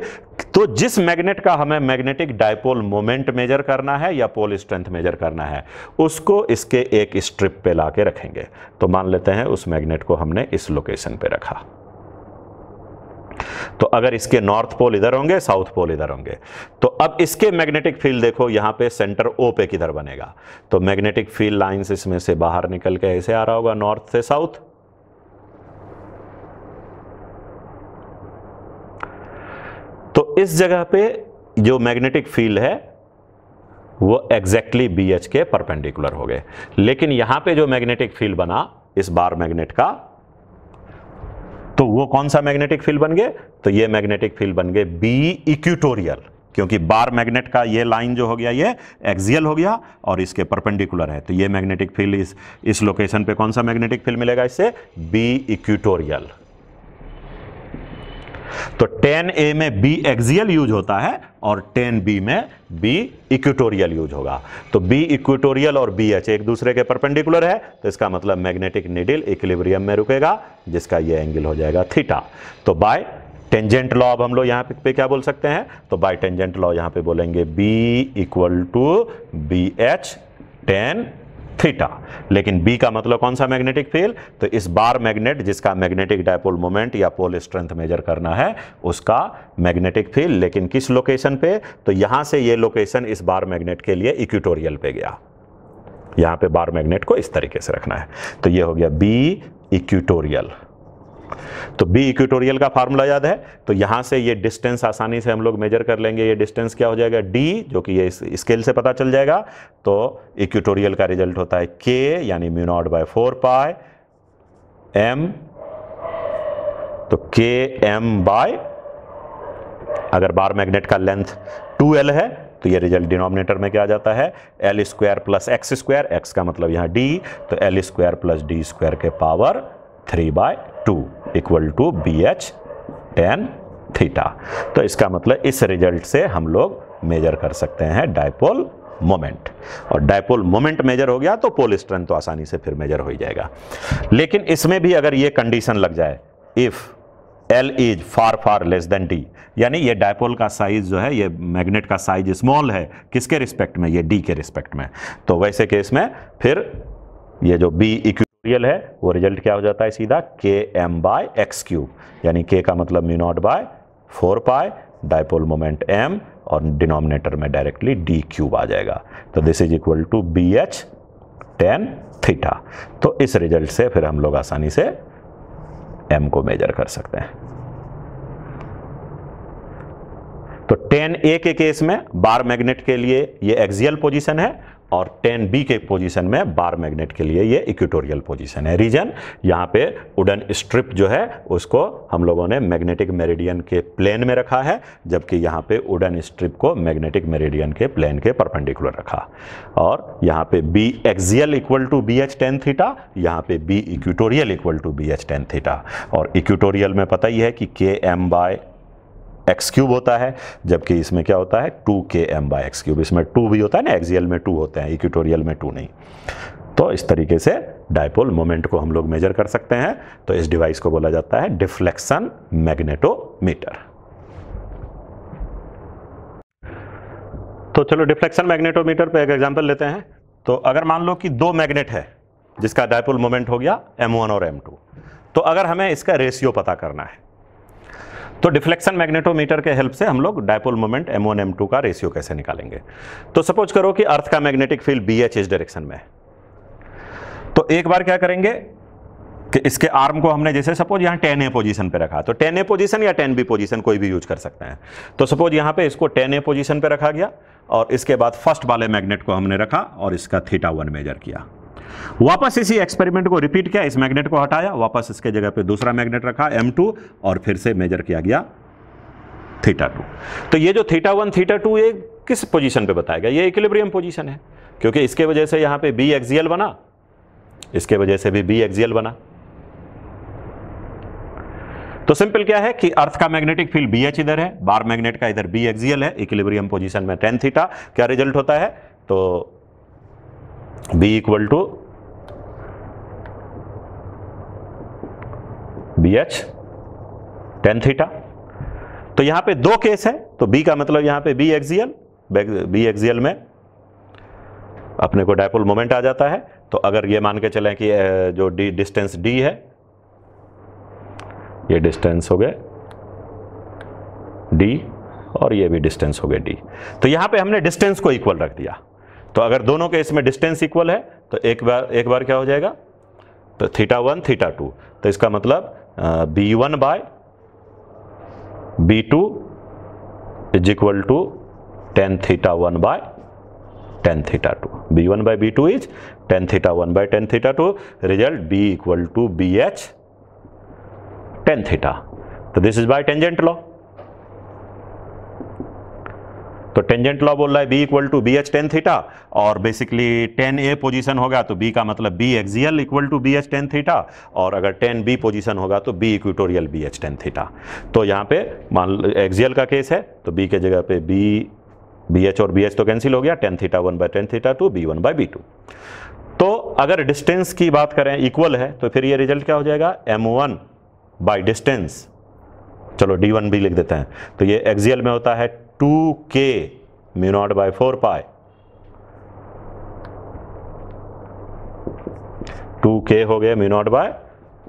तो जिस मैग्नेट का हमें मैग्नेटिक डायपोल मोमेंट मेजर करना है या पोल स्ट्रेंथ मेजर करना है उसको इसके एक स्ट्रिप पे ला के रखेंगे। तो मान लेते हैं उस मैग्नेट को हमने इस लोकेशन पे रखा, तो अगर इसके नॉर्थ पोल इधर होंगे साउथ पोल इधर होंगे, तो अब इसके मैग्नेटिक फील्ड देखो यहाँ पे सेंटर O पे किधर बनेगा, तो मैग्नेटिक फील्ड लाइंस इसमें से बाहर निकल के ऐसे आ रहा होगा नॉर्थ से साउथ। तो इस जगह पे जो मैग्नेटिक फील्ड है वो एग्जैक्टली BH के परपेंडिकुलर हो गए। लेकिन यहां पे जो मैग्नेटिक फील्ड बना इस बार मैग्नेट का, तो वो कौन सा मैग्नेटिक फील्ड बन गए, तो ये मैग्नेटिक फील्ड बन गए B इक्वेटोरियल। क्योंकि बार मैग्नेट का ये लाइन जो हो गया ये एक्सियल हो गया और इसके परपेंडिकुलर है, तो ये मैग्नेटिक फील्ड इस लोकेशन पे कौन सा मैग्नेटिक फील्ड मिलेगा इससे, बी इक्वेटोरियल। तो 10A में बी एक्सियल यूज होता है और 10B में बी इक्वेटोरियल यूज होगा। तो बी इक्वेटोरियल और BH एक दूसरे के परपेंडिकुलर है, तो इसका मतलब मैग्नेटिक नीडल इक्विलिब्रियम में रुकेगा, जिसका ये एंगल हो जाएगा थीटा। तो बाय टेंजेंट लॉ अब हम लोग यहाँ पे क्या बोल सकते हैं, तो बाय टेंजेंट लॉ यहाँ पे बोलेंगे B equal to BH tan theta. लेकिन B का मतलब कौन सा मैग्नेटिक फील्ड, तो इस बार मैग्नेट जिसका मैग्नेटिक डायपोल मोमेंट या पोल स्ट्रेंथ मेजर करना है उसका मैग्नेटिक फील्ड, लेकिन किस लोकेशन पे, तो यहां से ये लोकेशन इस बार मैग्नेट के लिए इक्वेटोरियल पे गया। यहां पे बार मैग्नेट को इस तरीके से रखना है, तो ये हो गया B इक्वेटोरियल। तो बी इक्वेटोरियल का फार्मूला याद है, तो यहां से ये डिस्टेंस आसानी से हम लोग मेजर कर लेंगे। ये डिस्टेंस क्या हो जाएगा, डी, जो कि ये स्केल से पता चल जाएगा। तो इक्वेटोरियल का रिजल्ट होता है के यानी mu naught by 4 pi M. तो के एम बाय, अगर बार मैग्नेट का लेंथ 2L है तो ये रिजल्ट डिनोमिनेटर में क्या आ जाता है, L square plus x square, x का मतलब यहाँ D, तो L square plus D square के power 3/2 equal to BH tan theta. तो इसका मतलब इस रिजल्ट से हम लोग मेजर कर सकते हैं डायपोल मोमेंट, और डायपोल मोमेंट मेजर हो गया तो पोल स्ट्रेंथ तो आसानी से फिर मेजर हो ही जाएगा। लेकिन इसमें भी अगर ये कंडीशन लग जाए, if L is far less then D, यानी ये डायपोल का साइज जो है, ये मैग्नेट का साइज स्मॉल है, किसके रिस्पेक्ट में, ये D के रिस्पेक्ट में, तो वैसे केस में फिर ये जो B इक्वेटोरियल है वो रिजल्ट क्या हो जाता है सीधा km/x³, यानी k का मतलब mu not by 4 pi dipole moment m और डिनोमिनेटर में डायरेक्टली d³ आ जाएगा। तो this is equal to BH tan theta. तो इस रिजल्ट से फिर हम लोग आसानी से m को मेजर कर सकते हैं। तो 10A के केस में बार मैग्नेट के लिए ये एक्सियल पोजीशन है और 10B के पोजीशन में बार मैग्नेट के लिए ये इक्वेटोरियल पोजीशन है। रीजन यहाँ पे वुडन स्ट्रिप जो है उसको हम लोगों ने मैग्नेटिक मेरिडियन के प्लेन में रखा है, जबकि यहाँ पे वुडन स्ट्रिप को मैग्नेटिक मेरिडियन के प्लेन के परपेंडिकुलर रखा, और यहाँ पे B axial equal to BH tan theta, यहाँ पे B equatorial equal to BH tan theta. और इक्वेटोरियल में पता ही है कि km/x³ होता है, जबकि इसमें क्या होता है 2km/x³। इसमें 2 भी होता है ना, एक्सियल में 2 होते हैं, इक्वेटोरियल में 2 नहीं। तो इस तरीके से डायपोल मोमेंट को हम लोग मेजर कर सकते हैं। तो इस डिवाइस को बोला जाता है डिफ्लेक्शन मैग्नेटोमीटर। तो चलो डिफ्लेक्शन मैग्नेटोमीटर पे एक एग्जांपल लेते हैं। तो अगर मान लो कि 2 मैग्नेट है जिसका डायपोल मोमेंट हो गया m1 और m2, तो अगर हमें इसका रेशियो पता करना है तो डिफ्लेक्शन मैग्नेटोमीटर के हेल्प से हम लोग डायपोल मोमेंट m1 m2 का रेशियो कैसे निकालेंगे। तो सपोज करो कि अर्थ का मैग्नेटिक फील्ड BH इस डायरेक्शन में है, तो एक बार क्या करेंगे कि इसके आर्म को हमने जैसे सपोज यहाँ 10A पोजीशन पे रखा, तो 10A पोजीशन या 10B पोजीशन कोई भी यूज कर सकते हैं। तो सपोज यहाँ पे इसको 10A पोजीशन पे रखा गया और इसके बाद फर्स्ट वाले मैग्नेट को हमने रखा और इसका θ1 मेजर किया। वापस इसी एक्सपेरिमेंट को रिपीट किया, इस मैग्नेट को हटाया, वापस इसके जगह पे दूसरा मैग्नेट रखा m2 और फिर से मेजर किया गया θ2। तो ये जो θ1 θ2 ये किस पोजीशन पे बताएगा, ये इक्विलिब्रियम पोजीशन है, क्योंकि इसके वजह से यहाँ पे B एक्सियल बना, इसके वजह से भी B एक्सियल बना। तो सिंपल क्या है कि अर्थ का मैग्नेटिक फील्ड BH इधर है, बार मैग्नेट का इधर B एक्सियल है, इक्विलिब्रियम पोजीशन में tan थीटा, क्या रिजल्ट होता है, तो B equal to BH tan theta. तो यहां पे 2 केस है, तो B का मतलब यहां पे B एक्सियल में अपने को डायपोल मोमेंट आ जाता है। तो अगर ये मान के चलें कि जो डिस्टेंस D है, ये डिस्टेंस हो गए D और ये भी डिस्टेंस हो गए D, तो यहां पे हमने डिस्टेंस को इक्वल रख दिया। तो अगर दोनों केस में डिस्टेंस इक्वल है तो एक बार क्या हो जाएगा, तो θ1 θ2, तो इसका मतलब B1 by B2 is equal to tan θ1 by tan θ2। B1 by B2 is tan θ1 by tan θ2, result B equal to BH tan theta. तो this is by tangent law. तो टेंजेंट लॉ बोल रहा है B equal to B H ten theta, और basically tan A position होगा तो B का मतलब B axial equal to B H ten theta, और अगर टेन बी पोजिशन होगा तो B equatorial B H ten theta. तो यहाँ पे मान एक्सियल का केस है तो बी के जगह पे बी एच और बी एच तो कैंसिल हो गया, ten theta one by ten theta two, B one by B two. तो अगर डिस्टेंस की बात करें इक्वल है तो फिर ये रिजल्ट क्या हो जाएगा, m1 बाई डिस्टेंस, चलो d1 भी लिख देते हैं, तो ये एक्सियल में होता है 2k mu not by 4 pi, 2k हो गया mu not by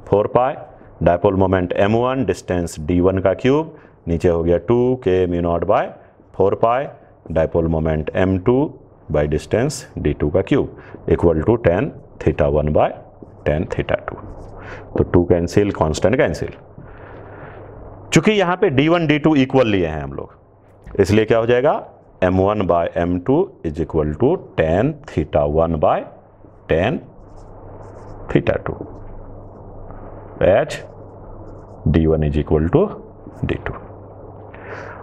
4 pi, dipole moment m1, distance d1 का क्यूब, नीचे हो गया 2k mu not by 4 pi, dipole moment m2 by distance d2 का cube equal to tan theta 1 by tan theta 2। तो 2 cancel, constant cancel. चूंकि यहां पे d1 d2 equal लिए हैं हम लोग, इसलिए क्या हो जाएगा, m1 by m2 is equal to tan theta 1 by tan theta 2, H d1 is equal to d2।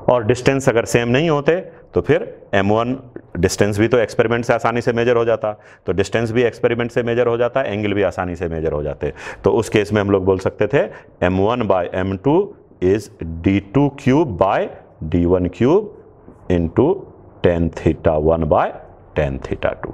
और डिस्टेंस अगर सेम नहीं होते तो फिर m1 डिस्टेंस भी तो एक्सपेरिमेंट से आसानी से मेजर हो जाता, तो डिस्टेंस भी एक्सपेरिमेंट से मेजर हो जाता, एंगल भी आसानी से मेजर हो जाते। तो उस केस में हम लोग बोल सकते थे m1 by m2 is d2 cube by d1 cube into tan theta 1 by tan theta 2।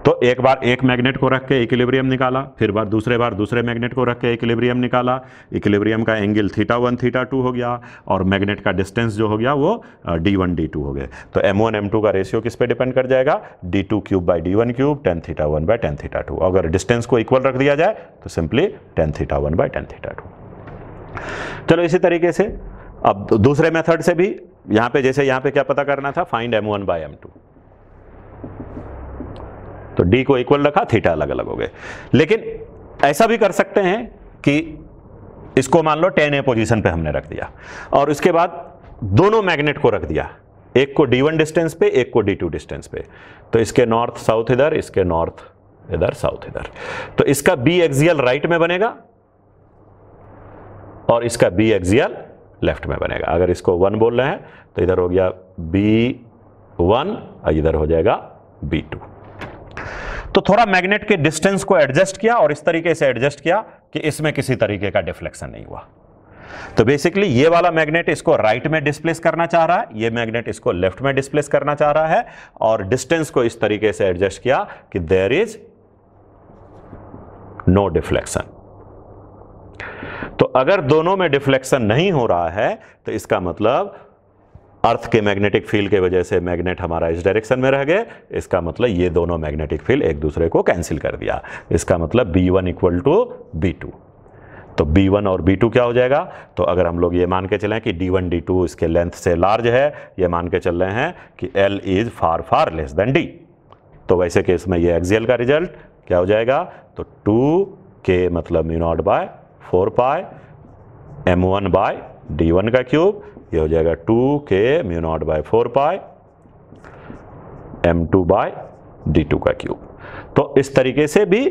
तो एक बार एक मैग्नेट को रख के इक्विलिब्रियम निकाला, फिर बार दूसरे मैग्नेट को रख के इक्विलिब्रियम निकाला, इक्विलिब्रियम का एंगल थीटा 1 थीटा 2 हो गया, और मैग्नेट का डिस्टेंस जो हो गया वो d1 d2 हो गए। तो m1 m2 का रेशियो किस पे डिपेंड कर जाएगा, d2 cube by d1 cube tan theta 1 by tan theta 2। अगर डिस्टेंस को इक्वल रख दिया जाए तो simply tan theta 1 by tan theta 2। चलो इसी तरीके से अब दूसरे मेथड से भी यहाँ पे, जैसे यहाँ पे क्या पता करना था, फाइंड m1 बाई m2, तो d को इक्वल रखा, थीटा अलग अलग हो गए। लेकिन ऐसा भी कर सकते हैं कि इसको मान लो 10a पोजीशन पे हमने रख दिया, और उसके बाद दोनों मैग्नेट को रख दिया, एक को d1 डिस्टेंस पे, एक को d2 डिस्टेंस पे। तो इसके नॉर्थ साउथ इधर, इसके नॉर्थ इधर, साउथ इधर। तो इसका b एक्सियल राइट में बनेगा और इसका b एक्सियल लेफ्ट में बनेगा। अगर इसको 1 बोल रहे हैं तो इधर हो गया b1 और इधर हो जाएगा b2। तो थोड़ा मैग्नेट के डिस्टेंस को एडजस्ट किया और इस तरीके से एडजस्ट किया कि इसमें किसी तरीके का डिफ्लेक्शन नहीं हुआ। तो बेसिकली ये वाला मैग्नेट इसको राइट में डिस्प्लेस करना चाह रहा है, ये मैग्नेट इसको लेफ्ट में डिस्प्लेस करना चाह रहा है, और डिस्टेंस को इस तरीके से एडजस्ट किया कि देयर इज नो डिफ्लेक्शन। तो अगर दोनों में डिफ्लेक्शन नहीं हो रहा है तो इसका मतलब अर्थ के मैग्नेटिक फील्ड के वजह से मैग्नेट हमारा इस डायरेक्शन में रह गए, इसका मतलब ये दोनों मैग्नेटिक फील्ड एक दूसरे को कैंसिल कर दिया। इसका मतलब B1 इक्वल टू B2। तो B1 और B2 क्या हो जाएगा, तो अगर हम लोग ये मान के चलें कि D1 D2 इसके लेंथ से लार्ज है, ये मान के चल रहे हैं कि L is far far less then D, तो वैसे केस में ये एक्सियल का रिजल्ट क्या हो जाएगा, तो 2k मतलब mu not by 4 pi m1 bye d1 का क्यूब, ये हो जाएगा 2k mu not by 4 pi m2 bye d2 का क्यूब। तो इस तरीके से भी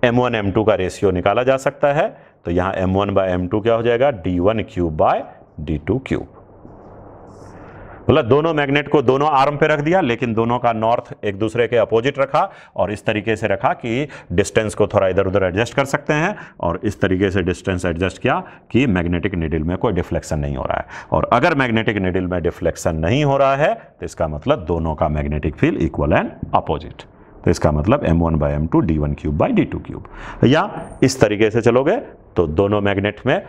m1 m2 का रेशियो निकाला जा सकता है। तो यहाँ m1 बाय m2 क्या हो जाएगा, d1 cube by d2 cube. मतलब दोनों मैग्नेट को दोनों आर्म पे रख दिया, लेकिन दोनों का नॉर्थ एक दूसरे के अपोजिट रखा, और इस तरीके से रखा कि डिस्टेंस को थोड़ा इधर उधर एडजस्ट कर सकते हैं, और इस तरीके से डिस्टेंस एडजस्ट किया कि मैग्नेटिक नीडल में कोई डिफ्लेक्शन नहीं हो रहा है। और अगर मैग्नेटिक नीडल में डिफ्लेक्शन नहीं हो रहा है तो इसका मतलब दोनों का magnetic field equal and opposite. तो इसका मतलब m1 by m2 d1 cube by d2 cube. या इस तरीके से चलोगे तो दोनों मैग्नेट में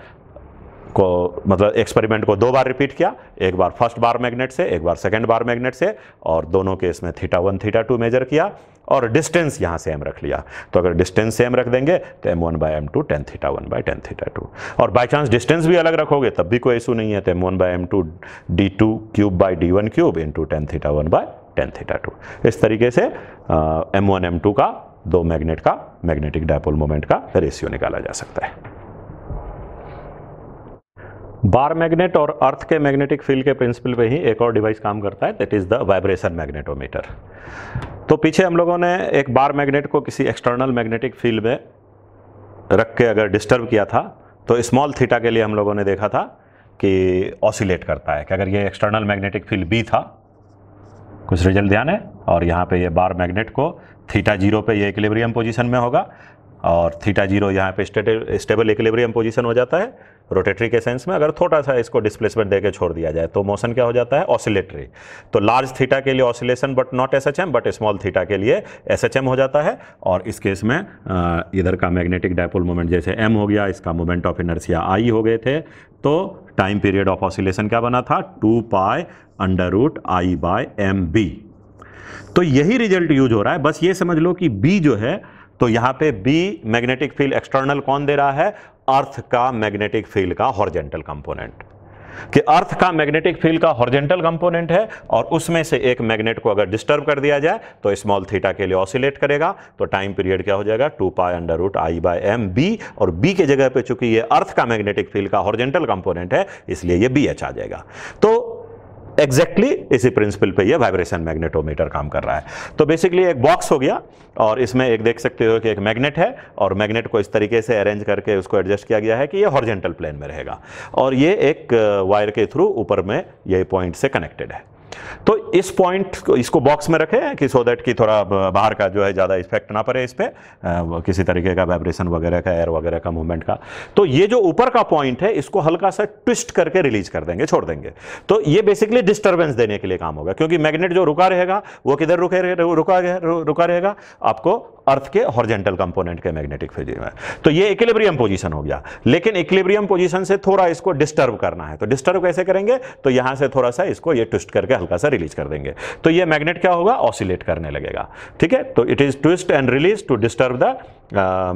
को मतलब एक्सपेरिमेंट को 2 बार रिपीट किया, एक बार फर्स्ट बार मैग्नेट से, एक बार सेकंड बार मैग्नेट से, और दोनों केस में थीटा 1 थीटा 2 मेजर किया, और डिस्टेंस यहाँ सेम रख लिया। तो अगर डिस्टेंस सेम रख देंगे तो m1 by m2 tan theta 1 by tan theta 2, और बाई चांस डिस्टेंस भी अलग रखोगे तब भी कोई इशू नहीं है, तो m1 by m2 d2 cube by d1 cube into tan theta 1 by tan theta 2। इस तरीके से m1 m2 का दो मैग्नेट का मैग्नेटिक डायपोल मोमेंट का रेशियो निकाला जा सकता है। बार मैग्नेट और अर्थ के मैग्नेटिक फील्ड के प्रिंसिपल पे ही एक और डिवाइस काम करता है, that is the vibration magnetometer. तो पीछे हम लोगों ने एक बार मैग्नेट को किसी एक्सटर्नल मैग्नेटिक फील्ड में रख के अगर डिस्टर्ब किया था तो स्मॉल थीटा के लिए हम लोगों ने देखा था कि ऑसिलेट करता है, कि अगर ये एक्सटर्नल मैग्नेटिक फील्ड बी था कुछ रिजल्ट ध्यान है। और यहाँ पे ये बार मैग्नेट को थीटा 0 पे ये इक्विलिब्रियम पोजीशन में होगा और थीटा 0 यहाँ पे स्टेबल इक्विलिब्रियम पोजीशन हो जाता है रोटेटरी के सेंस में। अगर थोड़ा सा इसको डिस्प्लेसमेंट देके छोड़ दिया जाए तो मोशन क्या हो जाता है, ऑसिलेटरी। तो लार्ज थीटा के लिए oscillation but not SHM, but small theta के लिए एसएचएम हो जाता है। और इस केस में इधर का मैग्नेटिक डायपोल मोमेंट जैसे m हो गया, इसका मोमेंट ऑफ इनर्शिया I हो गए थे, तो टाइम पीरियड ऑफ ऑसिलेशन क्या बना था, 2 पाई √I/mb। तो यही रिजल्ट यूज हो रहा है। बस ये समझ लो कि B जो है, तो यहाँ पे B मैग्नेटिक फील्ड एक्सटर्नल कौन दे रहा है, अर्थ का मैग्नेटिक फील्ड का हॉरिजॉन्टल कंपोनेंट। कि अर्थ का मैग्नेटिक फील्ड का हॉरिजॉन्टल कंपोनेंट है और उसमें से एक मैग्नेट को अगर डिस्टर्ब कर दिया जाए तो स्मॉल थीटा के लिए ऑसिलेट करेगा। तो टाइम पीरियड क्या हो जाएगा, 2 पाई √I/mb। और B के जगह पे चूंकि ये अर्थ का मैग्नेटिक फील्ड का हॉरिजॉन्टल कंपोनेंट है इसलिए ये BH आ जाएगा। तो एग्जैक्टली इसी प्रिंसिपल पे ये वाइब्रेशन मैग्नेटोमीटर काम कर रहा है। तो बेसिकली एक बॉक्स हो गया और इसमें एक देख सकते हो कि एक मैग्नेट है और मैग्नेट को इस तरीके से अरेंज करके उसको एडजस्ट किया गया है कि ये हॉरिजॉन्टल प्लेन में रहेगा और ये एक वायर के थ्रू ऊपर में ये पॉइंट से कनेक्टेड है। तो इस पॉइंट को इसको बॉक्स में रखें कि सो दैट कि थोड़ा बाहर का जो है ज़्यादा इफेक्ट ना पड़े इस पर किसी तरीके का वाइब्रेशन वगैरह का, एयर वगैरह का मूवमेंट का। तो ये जो ऊपर का पॉइंट है इसको हल्का सा ट्विस्ट करके रिलीज कर देंगे, छोड़ देंगे। तो ये बेसिकली डिस्टर्बेंस देने के लिए काम होगा, क्योंकि मैग्नेट जो रुका रहेगा वो किधर रुका रहेगा, आपको अर्थ के हॉरिजॉन्टल कंपोनेंट के मैग्नेटिक फील्ड में। तो ये इक्विलिब्रियम पोजीशन हो गया, लेकिन इक्विलिब्रियम पोजीशन से थोड़ा इसको डिस्टर्ब करना है। तो डिस्टर्ब कैसे करेंगे, तो यहां से थोड़ा सा इसको ये ट्विस्ट करके हल्का सा रिलीज कर देंगे। तो ये मैग्नेट क्या होगा, ऑसिलेट करने लगेगा। ठीक है, तो it is twist and release to disturb the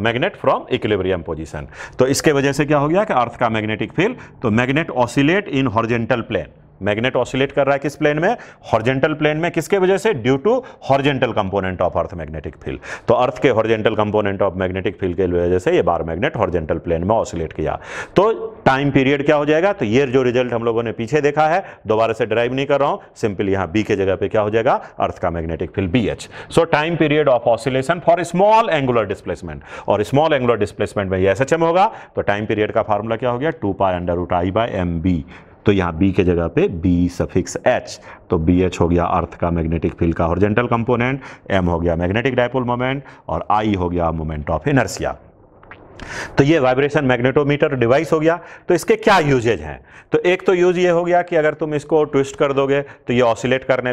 magnet from equilibrium position. तो इसके वजह से क्या हो गया कि अर्थ का मैग्नेटिक फील्ड, तो magnet oscillate in horizontal plane. Magnet oscillate कर रहा है किस प्लेन में, हॉरिजॉन्टल प्लेन में। किसके वजह से, due to horizontal component of earth magnetic field. तो अर्थ के horizontal component of magnetic field के वजह से ये बार मैग्नेट हॉरिजॉन्टल प्लेन में ऑसिलेट किया। तो टाइम पीरियड क्या हो जाएगा, तो ये जो रिजल्ट हम लोगों ने पीछे देखा है, दोबारा से ड्राइव नहीं कर रहा हूं, सिंपल यहां बी के जगह पे क्या हो जाएगा, अर्थ का magnetic field BH। So time period of oscillation for small angular displacement, और स्मॉल एंगुलर डिस्प्लेसमेंट में ये SHM होगा। तो टाइम पीरियड का फार्मूला क्या हो गया, 2 पाई √I/mb। तो यहाँ B के जगह पे B∗H, तो BH हो गया अर्थ का मैग्नेटिक फील्ड का हॉरिजॉन्टल कंपोनेंट, M हो गया मैग्नेटिक डायपोल मोमेंट और I हो गया मोमेंट ऑफ इनर्शिया। तो ये वाइब्रेशन मैग्नेटोमीटर डिवाइस हो गया। तो इसके क्या यूजेज हैं, तो एक तो यूज ये हो गया कि अगर तुम इसको ट्विस्ट कर दोगे तो ये ऑसिलेट करने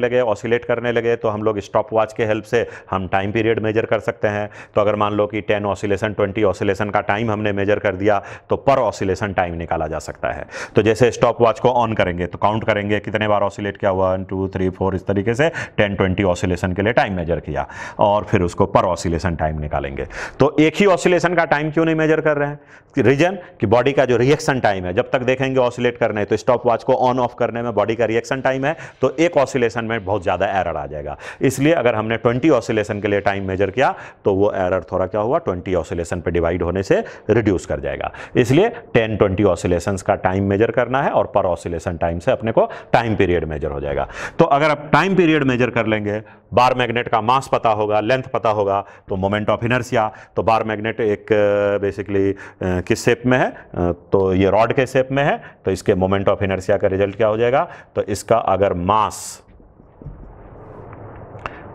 लगे तो हम लोग स्टॉप वॉच के हेल्प से हम टाइम पीरियड मेजर कर सकते हैं। तो अगर मान लो कि 10 ऑसिलेशन 20 ऑसिलेशन का टाइम हमने मेजर कर दिया तो पर ऑसिलेशन टाइम निकाला जा सकता है। तो जैसे स्टॉप वॉच को ऑन करेंगे तो काउंट करेंगे कितने बार ऑसिलेट किया, 1 2 3 4, इस तरीके से 10-20 ऑसिलेशन के लिए टाइम मेजर किया और फिर उसको पर ऑसिलेशन टाइम निकालेंगे। तो एक ही ऑसिलेशन का टाइम क्यों नहीं मेजर कर रहे हैं, रीजन कि बॉडी का जो रिएक्शन टाइम है, जब तक देखेंगे ऑसिलेट करने है तो स्टॉप वॉच को ऑन ऑफ करने में बॉडी का रिएक्शन टाइम है, तो एक ऑसिलेशन में बहुत ज्यादा एरर आ जाएगा। इसलिए अगर हमने 20 ऑसिलेशन के लिए टाइम मेजर किया तो वो एरर थोड़ा क्या हुआ, 20 ऑसिलेशन पे डिवाइड होने से रिड्यूस कर जाएगा। इसलिए 10-20 ऑसिलेशंस का टाइम मेजर करना है और पर ऑसिलेशन टाइम से अपने को टाइम पीरियड मेजर हो जाएगा। तो अगर आप टाइम पीरियड मेजर कर लेंगे, बार मैग्नेट का मास पता होगा, लेंथ पता होगा, तो मोमेंट ऑफ इनर्शिया, तो बार मैग्नेट एक बेसिकली किस शेप में है, तो ये रॉड के शेप में है, तो इसके मोमेंट ऑफ इनर्शिया का रिजल्ट क्या हो जाएगा, तो इसका अगर मास,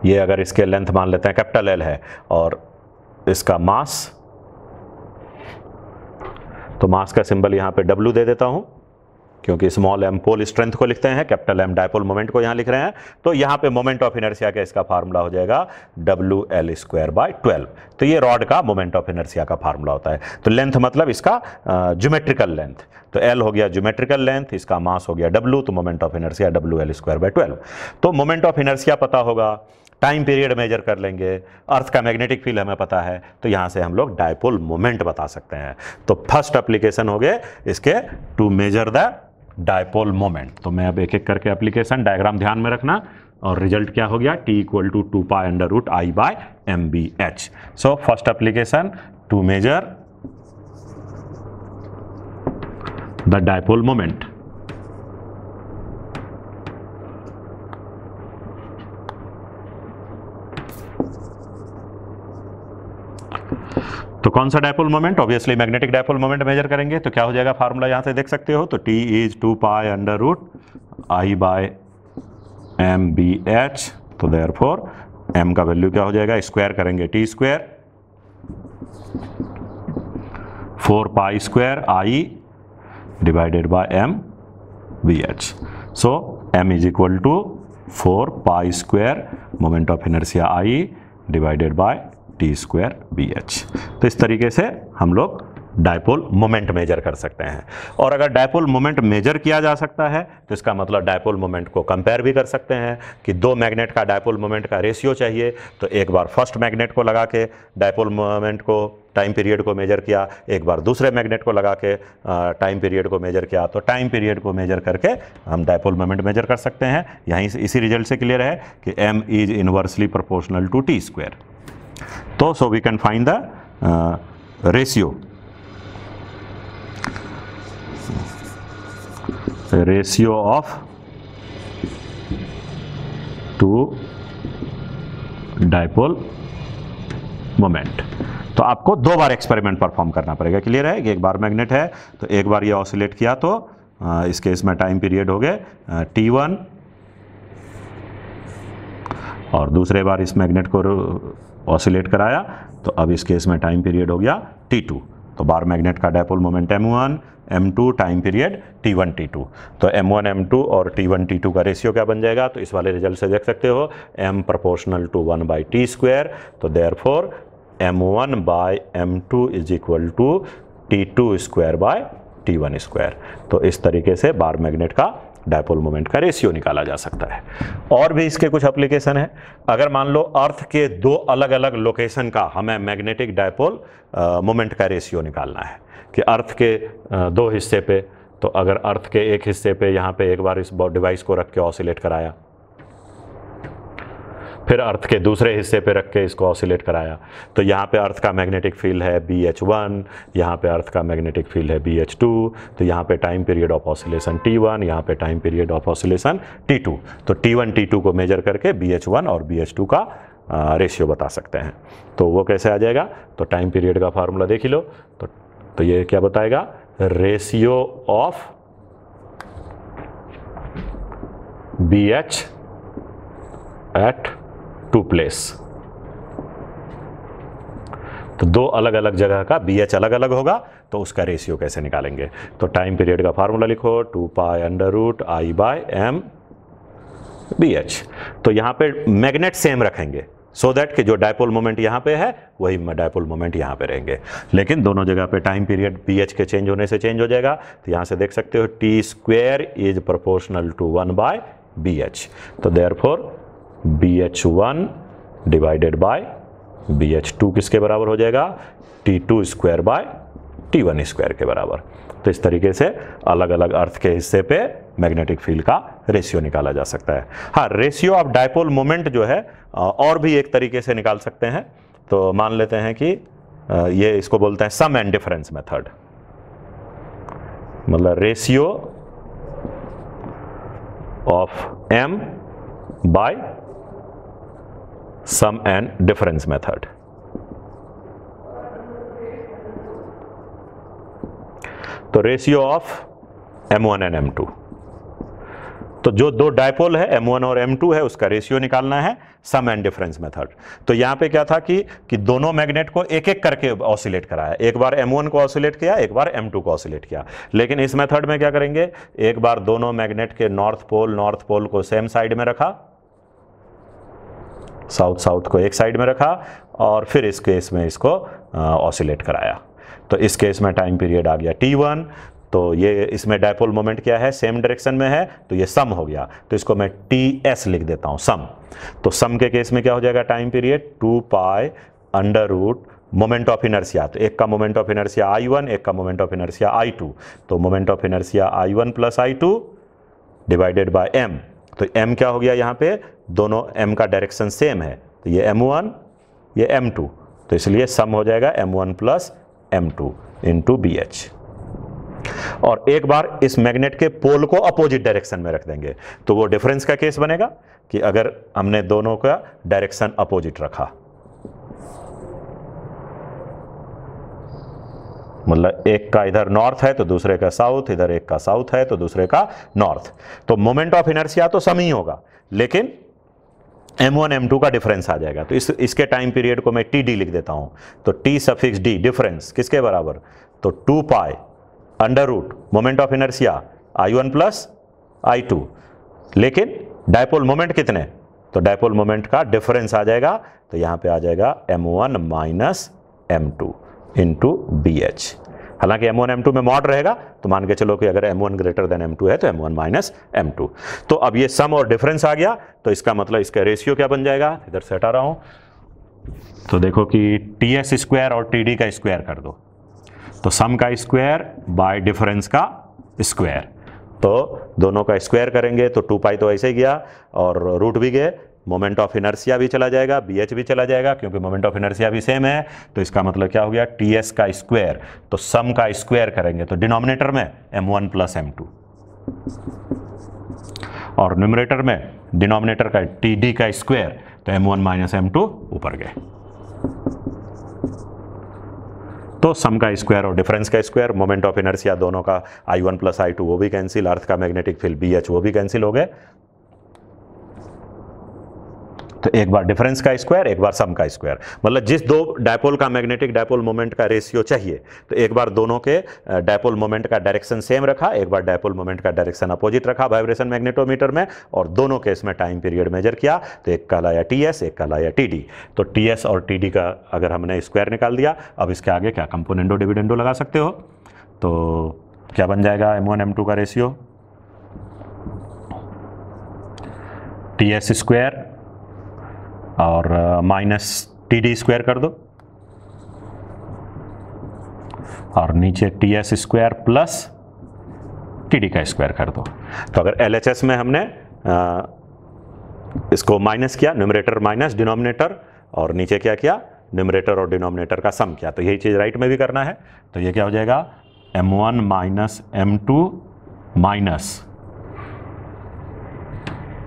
ये अगर इसके लेंथ मान लेते हैं कैपिटल L है और इसका मास, तो मास का सिंबल यहां पे W दे देता हूं क्योंकि स्मॉल m पोल स्ट्रेंथ को लिखते हैं, कैपिटल M डायपोल मोमेंट को यहां लिख रहे हैं। तो यहां पे मोमेंट ऑफ इनर्शिया का इसका फार्मूला हो जाएगा WL²/12। तो ये रॉड का मोमेंट ऑफ इनर्शिया का फार्मूला होता है। तो लेंथ मतलब इसका ज्योमेट्रिकल लेंथ, तो L हो गया ज्योमेट्रिकल लेंथ, इसका मास हो गया W, तो मोमेंट ऑफ इनर्शिया WL²/12। तो मोमेंट ऑफ इनर्शिया पता होगा, टाइम पीरियड मेजर कर लेंगे, अर्थ का मैग्नेटिक फील्ड हमें पता है, तो यहां से हम लोग डायपोल मोमेंट बता सकते हैं। तो फर्स्ट एप्लीकेशन हो गए इसके to measure the dipole moment. तो मैं अब एक एक करके एप्लीकेशन डायग्राम ध्यान में रखना, और रिजल्ट क्या हो गया, T = 2 pi √I/mb/H। So first application to measure the dipole moment. तो कौन सा dipole moment, obviously magnetic dipole moment measure करेंगे। तो क्या हो जाएगा, फार्मूला यहां से देख सकते हो, तो T = 2 pi √I/mb/H M B H, तो देयरफॉर एम का वैल्यू क्या हो जाएगा, स्क्वायर करेंगे T square 4 pi square I divided by M B H. So M is equal to 4 pi square moment of inertia I divided by T square B H. तो इस तरीके से हम लोग डायपोल मोमेंट मेजर कर सकते हैं। और अगर डायपोल मोमेंट मेजर किया जा सकता है तो इसका मतलब डायपोल मोमेंट को कंपेयर भी कर सकते हैं कि दो मैग्नेट का डायपोल मोमेंट का रेशियो चाहिए, तो एक बार फर्स्ट मैग्नेट को लगा के डायपोल मोमेंट को टाइम पीरियड को मेजर किया, एक बार दूसरे मैग्नेट को लगा के टाइम पीरियड को मेजर किया, तो टाइम पीरियड को मेजर करके हम डायपोल मोमेंट मेजर कर सकते हैं। यहीं से इसी रिजल्ट से क्लियर है कि m is inversely proportional to T square. तो so we can find the ratio of two dipole moment. तो आपको दो बार एक्सपेरिमेंट परफॉर्म करना पड़ेगा। क्लियर है कि एक बार मैग्नेट है तो एक बार ये ऑसिलेट किया तो इस केस में टाइम पीरियड हो गए t1, और दूसरे बार इस मैग्नेट को ऑसिलेट कराया तो अब इस केस में टाइम पीरियड हो गया t2। तो बार मैग्नेट का dipole moment m1 m2 time period t1 t2। तो m1 m2 और t1 t2 का रेशियो क्या बन जाएगा, तो इस वाले रिजल्ट से देख सकते हो m proportional to 1 by T square. तो therefore m1 by m2 is equal to t2 square by t1 square. तो इस तरीके से बार मैग्नेट का डायपोल मोमेंट का रेशियो निकाला जा सकता है। और भी इसके कुछ एप्लीकेशन है। अगर मान लो अर्थ के दो अलग अलग लोकेशन का हमें मैग्नेटिक डायपोल मोमेंट का रेशियो निकालना है कि अर्थ के दो हिस्से पे, तो अगर अर्थ के एक हिस्से पे यहाँ पे एक बार इस डिवाइस को रख के ऑसिलेट कराया, फिर अर्थ के दूसरे हिस्से पे रख के इसको ऑसिलेट कराया, तो यहाँ पे अर्थ का मैग्नेटिक फील्ड है BH1, यहाँ पे अर्थ का मैग्नेटिक फील्ड है BH2, तो यहाँ पे time period of oscillation T1, यहाँ पे time period of oscillation T2। तो T1 T2 को मेजर करके BH1 और BH2 का रेशियो बता सकते हैं। तो वो कैसे आ जाएगा, तो टाइम पीरियड का फार्मूला देख ही लो। तो ये क्या बताएगा, ratio of BH at two place. तो दो अलग अलग जगह का BH अलग अलग होगा तो उसका रेशियो कैसे निकालेंगे। तो टाइम पीरियड का फार्मूला लिखो 2 pi under root I by M BH। तो यहाँ पे मैग्नेट सेम रखेंगे सो दैट कि जो डायपोल मोमेंट यहाँ पे है वही डायपोल मोमेंट यहाँ पे रहेंगे, लेकिन दोनों जगह पे टाइम पीरियड BH के चेंज होने से चेंज हो जाएगा। तो यहाँ से देख सकते हो T square is proportional to 1 by BH। तो therefore BH1 divided by BH2 किसके बराबर हो जाएगा, T2 square by T1 square के बराबर। तो इस तरीके से अलग अलग अर्थ के हिस्से पे मैग्नेटिक फील्ड का रेशियो निकाला जा सकता है। हाँ, रेशियो ऑफ डायपोल मोमेंट जो है और भी एक तरीके से निकाल सकते हैं। तो मान लेते हैं कि ये इसको बोलते हैं सम एंड डिफरेंस मेथड, मतलब ratio of m by sum and difference method. तो ratio of m1 and m2, तो जो दो डायपोल है m1 और m2 है उसका रेशियो निकालना है सम एंड डिफरेंस मेथड। तो यहां पे क्या था कि दोनों मैग्नेट को एक एक करके ऑसिलेट कराया, एक बार m1 को ऑसिलेट किया, एक बार m2 को ऑसिलेट किया। लेकिन इस मेथड में क्या करेंगे, एक बार दोनों मैग्नेट के नॉर्थ पोल को सेम साइड में रखा, साउथ को एक साइड में रखा, और फिर इस केस में इसको ऑसिलेट कराया। तो इस केस में टाइम पीरियड आ गया T1। तो ये इसमें डायपोल मोमेंट क्या है, सेम डायरेक्शन में है, तो ये सम हो गया। तो इसको मैं TS लिख देता हूँ, सम। तो सम के केस में क्या हो जाएगा, time period 2 pi under root moment of inertia. तो एक का मोमेंट ऑफ इनर्शिया I1, एक का मोमेंट ऑफ इनर्शिया I2। तो moment of inertia I1 plus I2 divided by m। तो m क्या हो गया, यहाँ पे दोनों m का डायरेक्शन सेम है, तो ये m1 ये m2, तो इसलिए सम हो जाएगा m1 plus m2 into BH। और एक बार इस मैग्नेट के पोल को अपोजिट डायरेक्शन में रख देंगे तो वो डिफरेंस का केस बनेगा कि अगर हमने दोनों का डायरेक्शन अपोजिट रखा, मतलब एक का इधर नॉर्थ है तो दूसरे का साउथ, इधर एक का साउथ है तो दूसरे का नॉर्थ, तो मोमेंट ऑफ इनर्शिया तो सम ही होगा, लेकिन m1 m2 का डिफरेंस आ जाएगा। तो इसके टाइम पीरियड को मैं TD लिख देता हूं, तो T सफिक्स D डिफरेंस किसके बराबर, तो 2 pi under root moment of inertia I1 plus I2, लेकिन डायपोल मोमेंट कितने, तो डायपोल मोमेंट का डिफरेंस आ जाएगा, तो यहां पे आ जाएगा m1 minus m2 into BH। हालांकि m1 m2 में मॉड रहेगा, तो मान के चलो कि अगर m1 ग्रेटर देन m2 है तो m1 माइनस m2। तो अब ये सम और डिफरेंस आ गया, तो इसका मतलब इसका रेशियो क्या बन जाएगा, इधर से हटा रहा हूं, तो देखो कि TS स्क्वायर और TD का स्क्वायर कर दो, तो सम का स्क्वायर बाय डिफरेंस का स्क्वायर, तो दोनों का स्क्वायर करेंगे तो 2 पाई तो ऐसे ही गया और रूट भी गए, मोमेंट ऑफ इनर्शिया भी चला जाएगा, BH भी चला जाएगा, क्योंकि मोमेंट ऑफ इनर्शिया भी सेम है, तो इसका मतलब क्या हो गया, TS का स्क्वायर, तो सम का स्क्वायर करेंगे तो डिनोमिनेटर में m1 प्लस m2 और न्यूमरेटर में डिनोमिनेटर का TD का स्क्वायर, तो m1 माइनस m2 ऊपर गए, तो सम का स्क्वायर और डिफरेंस का स्क्वायर, मोमेंट ऑफ इनर्शिया दोनों का I1 प्लस I2 वो भी कैंसिल, अर्थ का मैग्नेटिक फील्ड BH वो भी कैंसिल हो गए, तो एक बार डिफरेंस का स्क्वायर एक बार सम का स्क्वायर, मतलब जिस दो डायपोल का मैग्नेटिक डायपोल मोमेंट का रेशियो चाहिए, तो एक बार दोनों के डायपोल मोमेंट का डायरेक्शन सेम रखा, एक बार डायपोल मोमेंट का डायरेक्शन अपोजिट रखा वाइब्रेशन मैग्नेटोमीटर में, और दोनों केस में टाइम पीरियड मेजर किया, तो एक का लाया TS एक का लाया TD, तो TS और TD का अगर हमने स्क्वायर निकाल दिया, अब इसके आगे क्या कंपोनेंडो डिविडेंडो लगा सकते हो, तो क्या बन जाएगा m1 m2 का रेशियो, TS स्क्वायर और माइनस TD स्क्वायर कर दो, और नीचे TS स्क्वायर प्लस TD का स्क्वायर कर दो। तो अगर LHS में हमने इसको माइनस किया, न्यूमरेटर माइनस डिनोमिनेटर, और नीचे क्या किया, न्यूमरेटर और डिनोमिनेटर का सम किया, तो यही चीज़ राइट में भी करना है, तो ये क्या हो जाएगा m1 minus m2 minus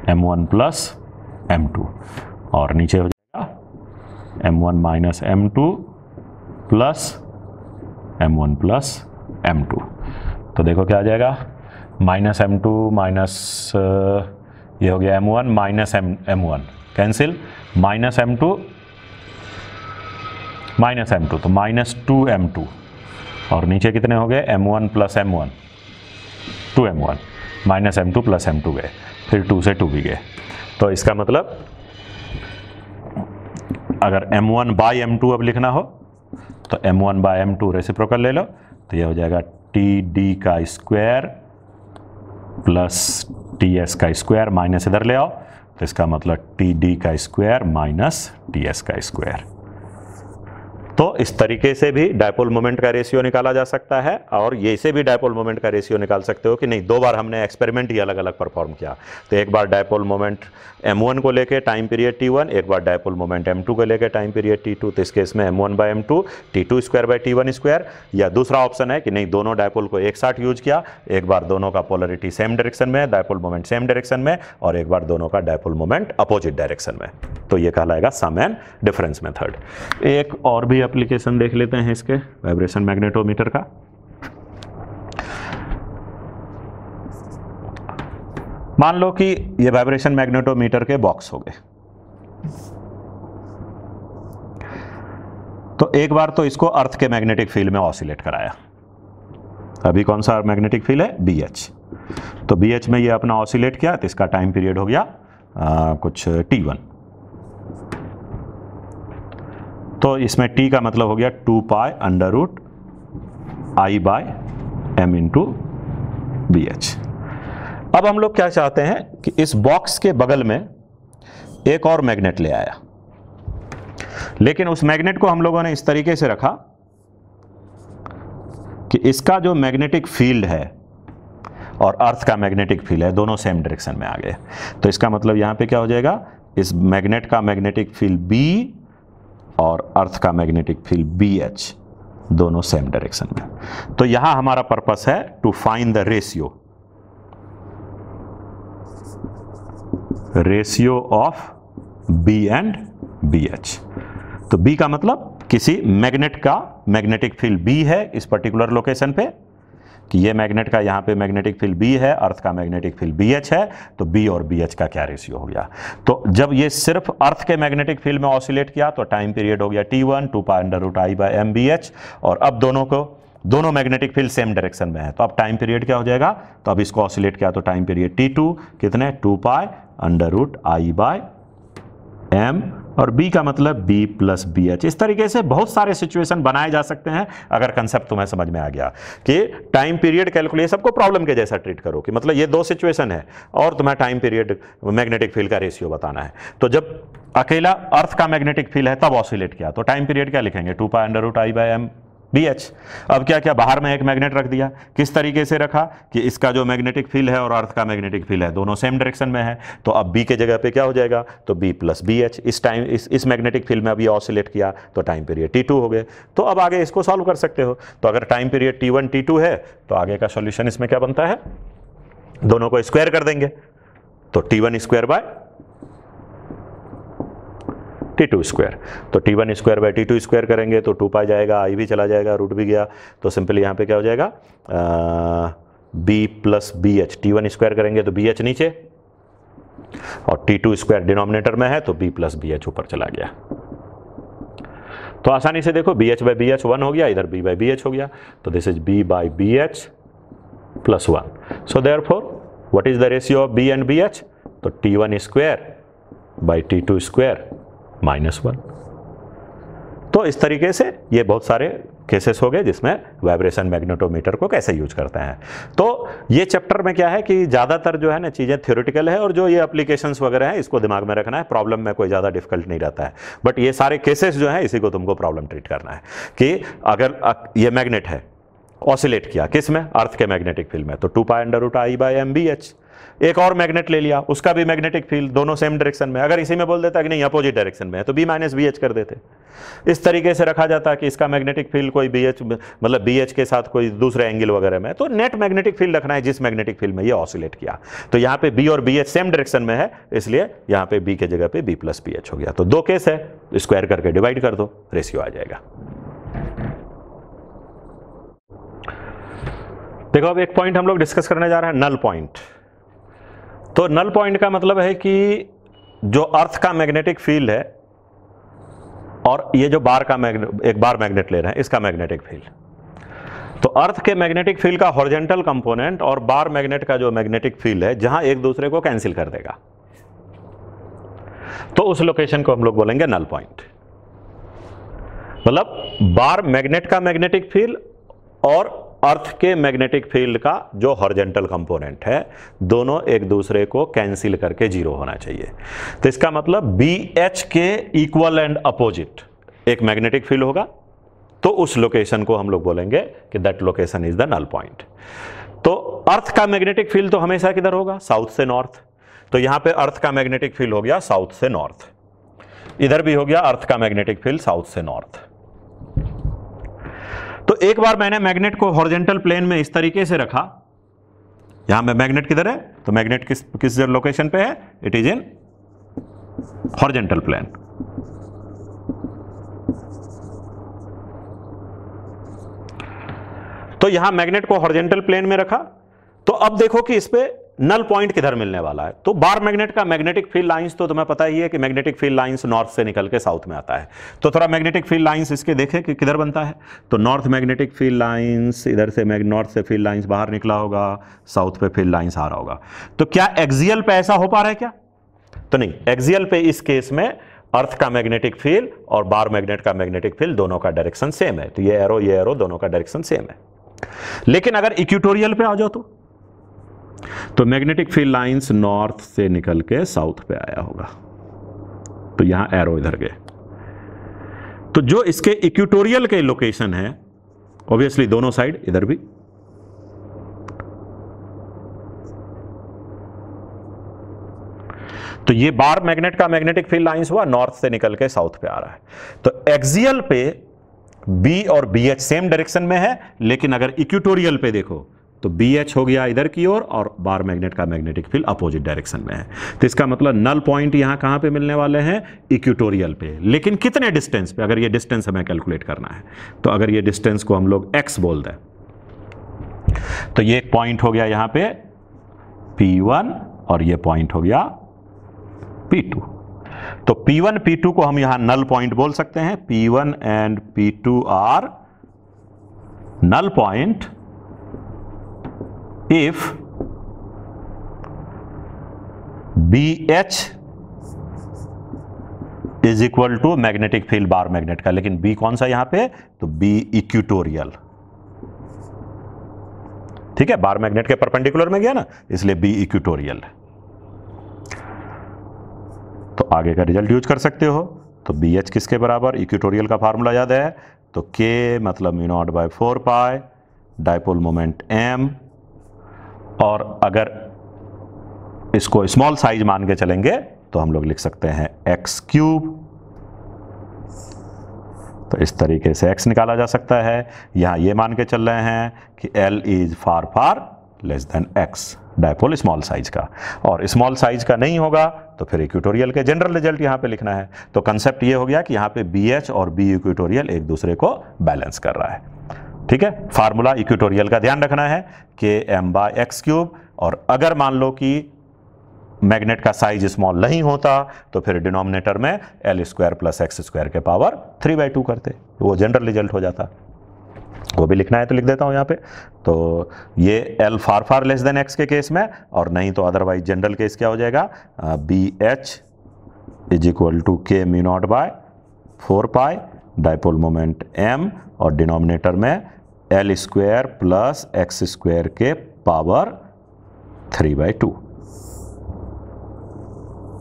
m1 plus m2, और नीचे हो जाएगा m1 minus m2 plus m1 plus m2, तो देखो क्या आ जाएगा माइनस m2 माइनस ये हो गया m1 minus m1 cancel, minus m2 minus m2 तो माइनस 2m2, और नीचे कितने हो गए m1 plus m1 2m1 minus m2 plus m2 गए, फिर 2 से 2 भी गए, तो इसका मतलब अगर m1 बाई m2 अब लिखना हो तो m1 बाई m2 रेसिप्रोकल ले लो, तो ये हो जाएगा TD का स्क्वायर प्लस TS का स्क्वायर, माइनस इधर ले आओ, तो इसका मतलब TD का स्क्वायर माइनस TS का स्क्वायर। तो इस तरीके से भी डायपोल मोमेंट का रेशियो निकाला जा सकता है, और ये से भी डायपोल मोमेंट का रेशियो निकाल सकते हो कि नहीं, दो बार हमने एक्सपेरिमेंट ही अलग अलग परफॉर्म किया, तो एक बार डायपोल मोमेंट m1 को लेके टाइम पीरियड T1, एक बार डायपोल मोमेंट m2 को लेके टाइम पीरियड T2, तो इस केस में m1 by m2 T2 square by T1 square, या दूसरा ऑप्शन है कि नहीं दोनों डायपोल को एक साथ यूज किया, एक बार दोनों का पोलरिटी सेम डायरेक्शन में, डायपोल मोमेंट सेम डायरेक्शन में, और एक बार दोनों का डायपोल मोमेंट अपोजिट डायरेक्शन में, तो ये कहलाएगा सम एंड डिफरेंस मेथड। एक और भी एप्लीकेशन देख लेते हैं इसके वाइब्रेशन मैग्नेटोमीटर का। मान लो कि ये वाइब्रेशन मैग्नेटोमीटर के बॉक्स हो गए, तो एक बार तो इसको अर्थ के मैग्नेटिक फील्ड में ऑसिलेट कराया, अभी कौन सा मैग्नेटिक फील्ड है BH, तो BH में ये अपना ऑसिलेट किया, तो इसका टाइम पीरियड हो गया कुछ T1, तो इसमें T का मतलब हो गया 2 pi under root I by M into BH। अब हम लोग क्या चाहते हैं कि इस बॉक्स के बगल में एक और मैग्नेट ले आया, लेकिन उस मैग्नेट को हम लोगों ने इस तरीके से रखा कि इसका जो मैग्नेटिक फील्ड है और अर्थ का मैग्नेटिक फील्ड है दोनों सेम डायरेक्शन में आ गए, तो इसका मतलब यहां पे क्या हो जाएगा, इस मैग्नेट का मैग्नेटिक फील्ड B और अर्थ का मैग्नेटिक फील्ड BH दोनों सेम डायरेक्शन में। तो यहां हमारा पर्पस है to find the ratio of B and BH। तो B का मतलब किसी मैग्नेट का मैग्नेटिक फील्ड B है इस पर्टिकुलर लोकेशन पे, कि ये मैग्नेट का यहाँ पे मैग्नेटिक फील्ड B है, अर्थ का मैग्नेटिक फील्ड BH है, तो B और BH का क्या रेशियो हो गया। तो जब ये सिर्फ अर्थ के मैग्नेटिक फील्ड में ऑसिलेट किया तो टाइम पीरियड हो गया T1 2π√I/m/BH, और अब दोनों मैग्नेटिक फील्ड सेम डायरेक्शन में है, तो अब टाइम पीरियड क्या हो जाएगा, तो अब इसको ऑसिलेट किया तो टाइम पीरियड T2 कितने 2π√I/m, और B का मतलब B + BH। इस तरीके से बहुत सारे सिचुएशन बनाए जा सकते हैं अगर कंसेप्ट तुम्हें समझ में आ गया कि टाइम पीरियड कैलकुलेशन को प्रॉब्लम के जैसा ट्रीट करो, कि मतलब ये दो सिचुएशन है और तुम्हें टाइम पीरियड मैग्नेटिक फील्ड का रेशियो बताना है। तो जब अकेला अर्थ का मैग्नेटिक फील्ड है तब ऑसिलेट किया तो टाइम पीरियड क्या लिखेंगे 2π√I/m/BH। अब क्या क्या बाहर में एक मैग्नेट रख दिया, किस तरीके से रखा कि इसका जो मैग्नेटिक फील्ड है और अर्थ का मैग्नेटिक फील्ड है दोनों सेम डायरेक्शन में है, तो अब B के जगह पे क्या हो जाएगा, तो B + BH। इस मैग्नेटिक फील्ड में अभी ऑसिलेट किया तो टाइम पीरियड T2 हो गए। तो अब आगे इसको सॉल्व कर सकते हो। तो अगर टाइम पीरियड T1 T2 है तो आगे का सॉल्यूशन इसमें क्या बनता है, दोनों को स्क्वायर कर देंगे, तो T1 square by T2 square, तो T1 square by T2 square करेंगे तो 2π जाएगा, I भी चला जाएगा, रूट भी गया, तो सिंपली यहाँ पे क्या हो जाएगा B + BH। T1 स्क्वायर करेंगे तो BH नीचे और T2 स्क्वायर डिनोमिनेटर में है तो B + BH ऊपर चला गया। तो आसानी से देखो BH/BH 1 हो गया, इधर B/BH हो गया, तो this is B/BH + 1। So therefore what is the ratio of B and BH, तो T1 square by T2 square -1। तो इस तरीके से ये बहुत सारे केसेस हो गए जिसमें वाइब्रेशन मैग्नेटोमीटर को कैसे यूज करते हैं। तो ये चैप्टर में क्या है कि ज़्यादातर जो है ना चीज़ें थ्योरेटिकल है, और जो ये एप्लीकेशंस वगैरह है इसको दिमाग में रखना है, प्रॉब्लम में कोई ज़्यादा डिफिकल्ट नहीं रहता है। बट ये सारे केसेस जो है इसी को तुमको प्रॉब्लम ट्रीट करना है कि अगर ये मैग्नेट है ऑसिलेट किया किस में, अर्थ के मैग्नेटिक फील्ड में, तो 2π√I/m/BH। एक और मैग्नेट ले लिया, उसका भी मैग्नेटिक फील्ड दोनों सेम डायरेक्शन में, अगर इसी में बोल देता कि नहीं अपोजिट डायरेक्शन में है तो B - BH कर देते। इस तरीके से रखा जाता कि इसका मैग्नेटिक फील्ड कोई BH मतलब BH के साथ कोई दूसरे एंगल वगैरह में, तो नेट मैग्नेटिक फील्ड रखना है जिस मैग्नेटिक फील्ड में ये ऑसिलेट किया। तो यहाँ पे B और BH सेम डायरेक्शन में है, इसलिए यहाँ पे B के जगह पे B + BH हो गया। तो दो केस है, स्क्वायर करके डिवाइड कर दो, रेशियो आ जाएगा। देखो अब एक पॉइंट हम लोग डिस्कस करने जा रहे हैं, नल पॉइंट। तो नल पॉइंट का मतलब है कि जो अर्थ का मैग्नेटिक फील्ड है और ये जो एक बार मैग्नेट ले रहे हैं इसका मैग्नेटिक फील्ड, तो अर्थ के मैग्नेटिक फील्ड का हॉरिजॉन्टल कंपोनेंट और बार मैग्नेट का जो मैग्नेटिक फील्ड है जहां एक दूसरे को कैंसिल कर देगा, तो उस लोकेशन को हम लोग बोलेंगे नल पॉइंट। मतलब बार मैग्नेट का मैग्नेटिक फील्ड और अर्थ के मैग्नेटिक फील्ड का जो हॉरिजॉन्टल कंपोनेंट है दोनों एक दूसरे को कैंसिल करके जीरो होना चाहिए। तो इसका मतलब BH के इक्वल एंड अपोजिट एक मैग्नेटिक फील्ड होगा, तो उस लोकेशन को हम लोग बोलेंगे कि that location is the null point. तो अर्थ का मैग्नेटिक फील्ड तो हमेशा किधर होगा, साउथ से नॉर्थ। तो यहां पे अर्थ का मैग्नेटिक फील्ड हो गया साउथ से नॉर्थ, इधर भी हो गया अर्थ का मैग्नेटिक फील्ड साउथ से नॉर्थ। तो एक बार मैंने मैग्नेट को हॉरिजॉन्टल प्लेन में इस तरीके से रखा, यहां पे मैग्नेट किधर है, तो मैग्नेट किस लोकेशन पे है, it is in horizontal plane. तो यहां मैग्नेट को हॉरिजॉन्टल प्लेन में रखा, तो अब देखो कि इस पे नल पॉइंट किधर मिलने वाला है। तो बार मैग्नेट का मैग्नेटिक फील्ड लाइंस तो तुम्हें पता ही है कि मैग्नेटिक फील्ड लाइंस नॉर्थ से निकल के साउथ में आता है। तो थोड़ा मैग्नेटिक फील्ड लाइंस इसके देखें कि किधर बनता है, तो नॉर्थ मैग्नेटिक फील्ड लाइंस, इधर से नॉर्थ से फील्ड लाइंस बाहर निकला होगा, साउथ पे फील्ड लाइंस आ रहा होगा। तो क्या एक्सियल पे ऐसा हो पा रहा है क्या, तो नहीं। एक्सियल पे इस केस में अर्थ का मैग्नेटिक फील्ड और बार मैग्नेट का मैग्नेटिक फील्ड दोनों का डायरेक्शन सेम है, तो ये एरो दोनों का डायरेक्शन सेम है। लेकिन अगर इक्वेटोरियल पे आ जाओ तो मैग्नेटिक फील्ड लाइंस नॉर्थ से निकल के साउथ पे आया होगा, तो यहां एरो इधर गए। तो जो इसके इक्वेटोरियल के लोकेशन है, ऑब्वियसली दोनों साइड इधर भी, तो ये बार मैग्नेट का मैग्नेटिक फील्ड लाइंस हुआ नॉर्थ से निकल के साउथ पे आ रहा है। तो एक्सियल पे B और BH सेम डायरेक्शन में है, लेकिन अगर इक्वेटोरियल पे देखो तो BH हो गया इधर की ओर और बार मैग्नेट का मैग्नेटिक फील्ड अपोजिट डायरेक्शन में है। तो इसका मतलब नल पॉइंट यहाँ कहाँ पे मिलने वाले हैं, इक्वेटोरियल पे। लेकिन कितने डिस्टेंस पे, अगर ये डिस्टेंस हमें कैलकुलेट करना है तो अगर ये डिस्टेंस को हम लोग x बोल दें तो ये एक पॉइंट हो गया यहाँ पे P1 और ये पॉइंट हो गया P2। तो P1 P2 को हम यहां नल पॉइंट बोल सकते हैं। P1 and P2 are null point if BH is equal to magnetic field bar magnet का। लेकिन B कौन सा यहां पे, तो B इक्वेटोरियल, ठीक है, बार मैग्नेट के परपेंडिकुलर में गया ना, इसलिए B इक्वेटोरियल। तो आगे का रिजल्ट यूज कर सकते हो। तो BH किसके बराबर, इक्वेटोरियल का फार्मूला याद है, तो K मतलब mu not by 4 pi dipole moment M, और अगर इसको स्मॉल साइज मान के चलेंगे तो हम लोग लिख सकते हैं x क्यूब। तो इस तरीके से x निकाला जा सकता है। यहां ये मान के चल रहे हैं कि L is far far less than x, dipole small size का, और स्मॉल साइज का नहीं होगा तो फिर इक्वेटोरियल के जनरल रिजल्ट यहां पे लिखना है। तो कंसेप्ट ये हो गया कि यहां पे BH और B इक्वेटोरियल एक दूसरे को बैलेंस कर रहा है, ठीक है। फार्मूला इक्वेटोरियल का ध्यान रखना है कि m बाय एक्स क्यूब, और अगर मान लो कि मैग्नेट का साइज स्मॉल नहीं होता तो फिर डिनोमिनेटर में L square plus x square के पावर 3/2 करते, तो वो जनरल रिजल्ट हो जाता। वो भी लिखना है तो लिख देता हूं यहाँ पे। तो ये L फार फार लेस देन x के केस में, और नहीं तो अदरवाइज जनरल केस क्या हो जाएगा, BH is equal to K mu not by 4 pi dipole moment M, और डिनोमिनेटर में L square plus x square के पावर 3/2।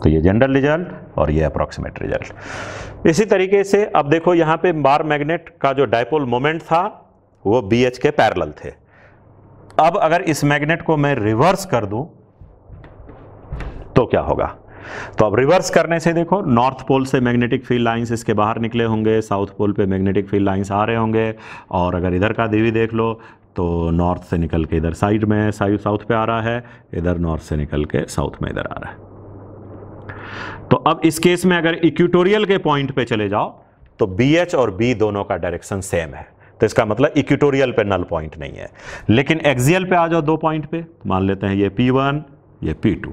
तो ये जनरल रिजल्ट और ये अप्रॉक्सीमेट रिजल्ट। इसी तरीके से अब देखो यहाँ पे बार मैग्नेट का जो डाइपोल मोमेंट था वो BH के पैरेलल थे। अब अगर इस मैग्नेट को मैं रिवर्स कर दूं तो क्या होगा, तो अब रिवर्स करने से देखो, नॉर्थ पोल से मैग्नेटिक फील्ड लाइंस इसके बाहर निकले होंगे, साउथ पोल पे मैग्नेटिक फील्ड लाइंस आ रहे होंगे, और अगर इधर का भी देख लो तो नॉर्थ से निकल के इधर साइड में साउथ पे आ रहा है, इधर नॉर्थ से निकल के साउथ में इधर आ रहा है। तो अब इस केस में अगर इक्वेटोरियल के पॉइंट पे चले जाओ तो BH और B दोनों का डायरेक्शन सेम है, तो इसका मतलब इक्वेटोरियल पे नल पॉइंट नहीं है। लेकिन एक्सियल पे आ जाओ दो पॉइंट पे, मान लेते हैं ये P1 ये P2।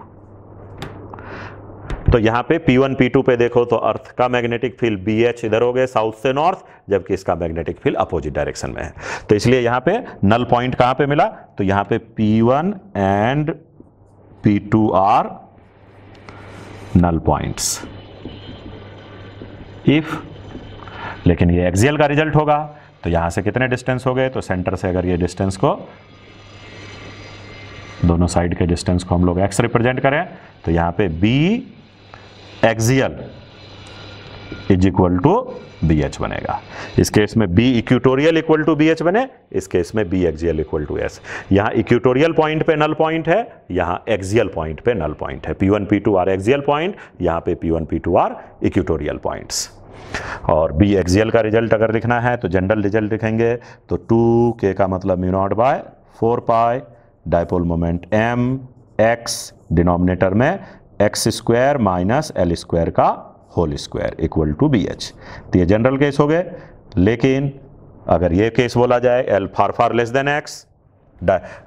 तो यहां पे P1 P2 पे देखो तो अर्थ का मैग्नेटिक फील्ड BH इधर हो गए साउथ से नॉर्थ, जबकि इसका मैग्नेटिक फील्ड अपोजिट डायरेक्शन में है। तो इसलिए यहां पे नल पॉइंट कहां पे मिला, तो यहां पे P1 and P2 are null points if, लेकिन ये एक्सियल का रिजल्ट होगा। तो यहां से कितने डिस्टेंस हो गए, तो सेंटर से अगर ये डिस्टेंस को, दोनों साइड के डिस्टेंस को हम लोग x रिप्रेजेंट करें तो यहां पे B axial is equal to BH बनेगा। इस केस में B equatorial equal to BH बने, इस केस में B axial equal to S। यहाँ इक्वेटोरियल पॉइंट पे नल पॉइंट है, यहाँ एक्सियल पॉइंट पे नल पॉइंट है। P1 P2 are axial point, यहाँ पे P1 P2 are equatorial points. और B एक्सियल का रिजल्ट अगर लिखना है तो जनरल रिजल्ट लिखेंगे तो 2K का मतलब mu not by 4 pi dipole moment M x, denominator में x square minus L square का whole square equal to BH। तो ये जनरल केस हो गए। लेकिन अगर ये केस बोला जाए L फार फार लेस देन x,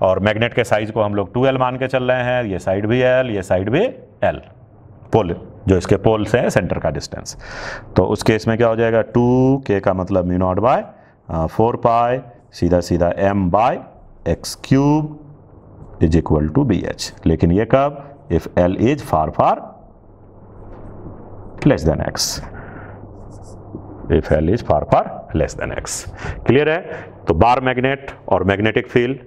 और मैग्नेट के साइज को हम लोग 2L मान के चल रहे हैं, ये साइड भी L ये साइड भी L, पोल जो इसके पोल से है सेंटर का डिस्टेंस, तो उस केस में क्या हो जाएगा, 2K का मतलब म्यू नॉट बाय 4 पाई सीधा सीधा M by x cube is equal to BH। लेकिन ये कब, if L is far far less than x, if L is far far less than x। Clear है। तो बार मैग्नेट और मैग्नेटिक फील्ड,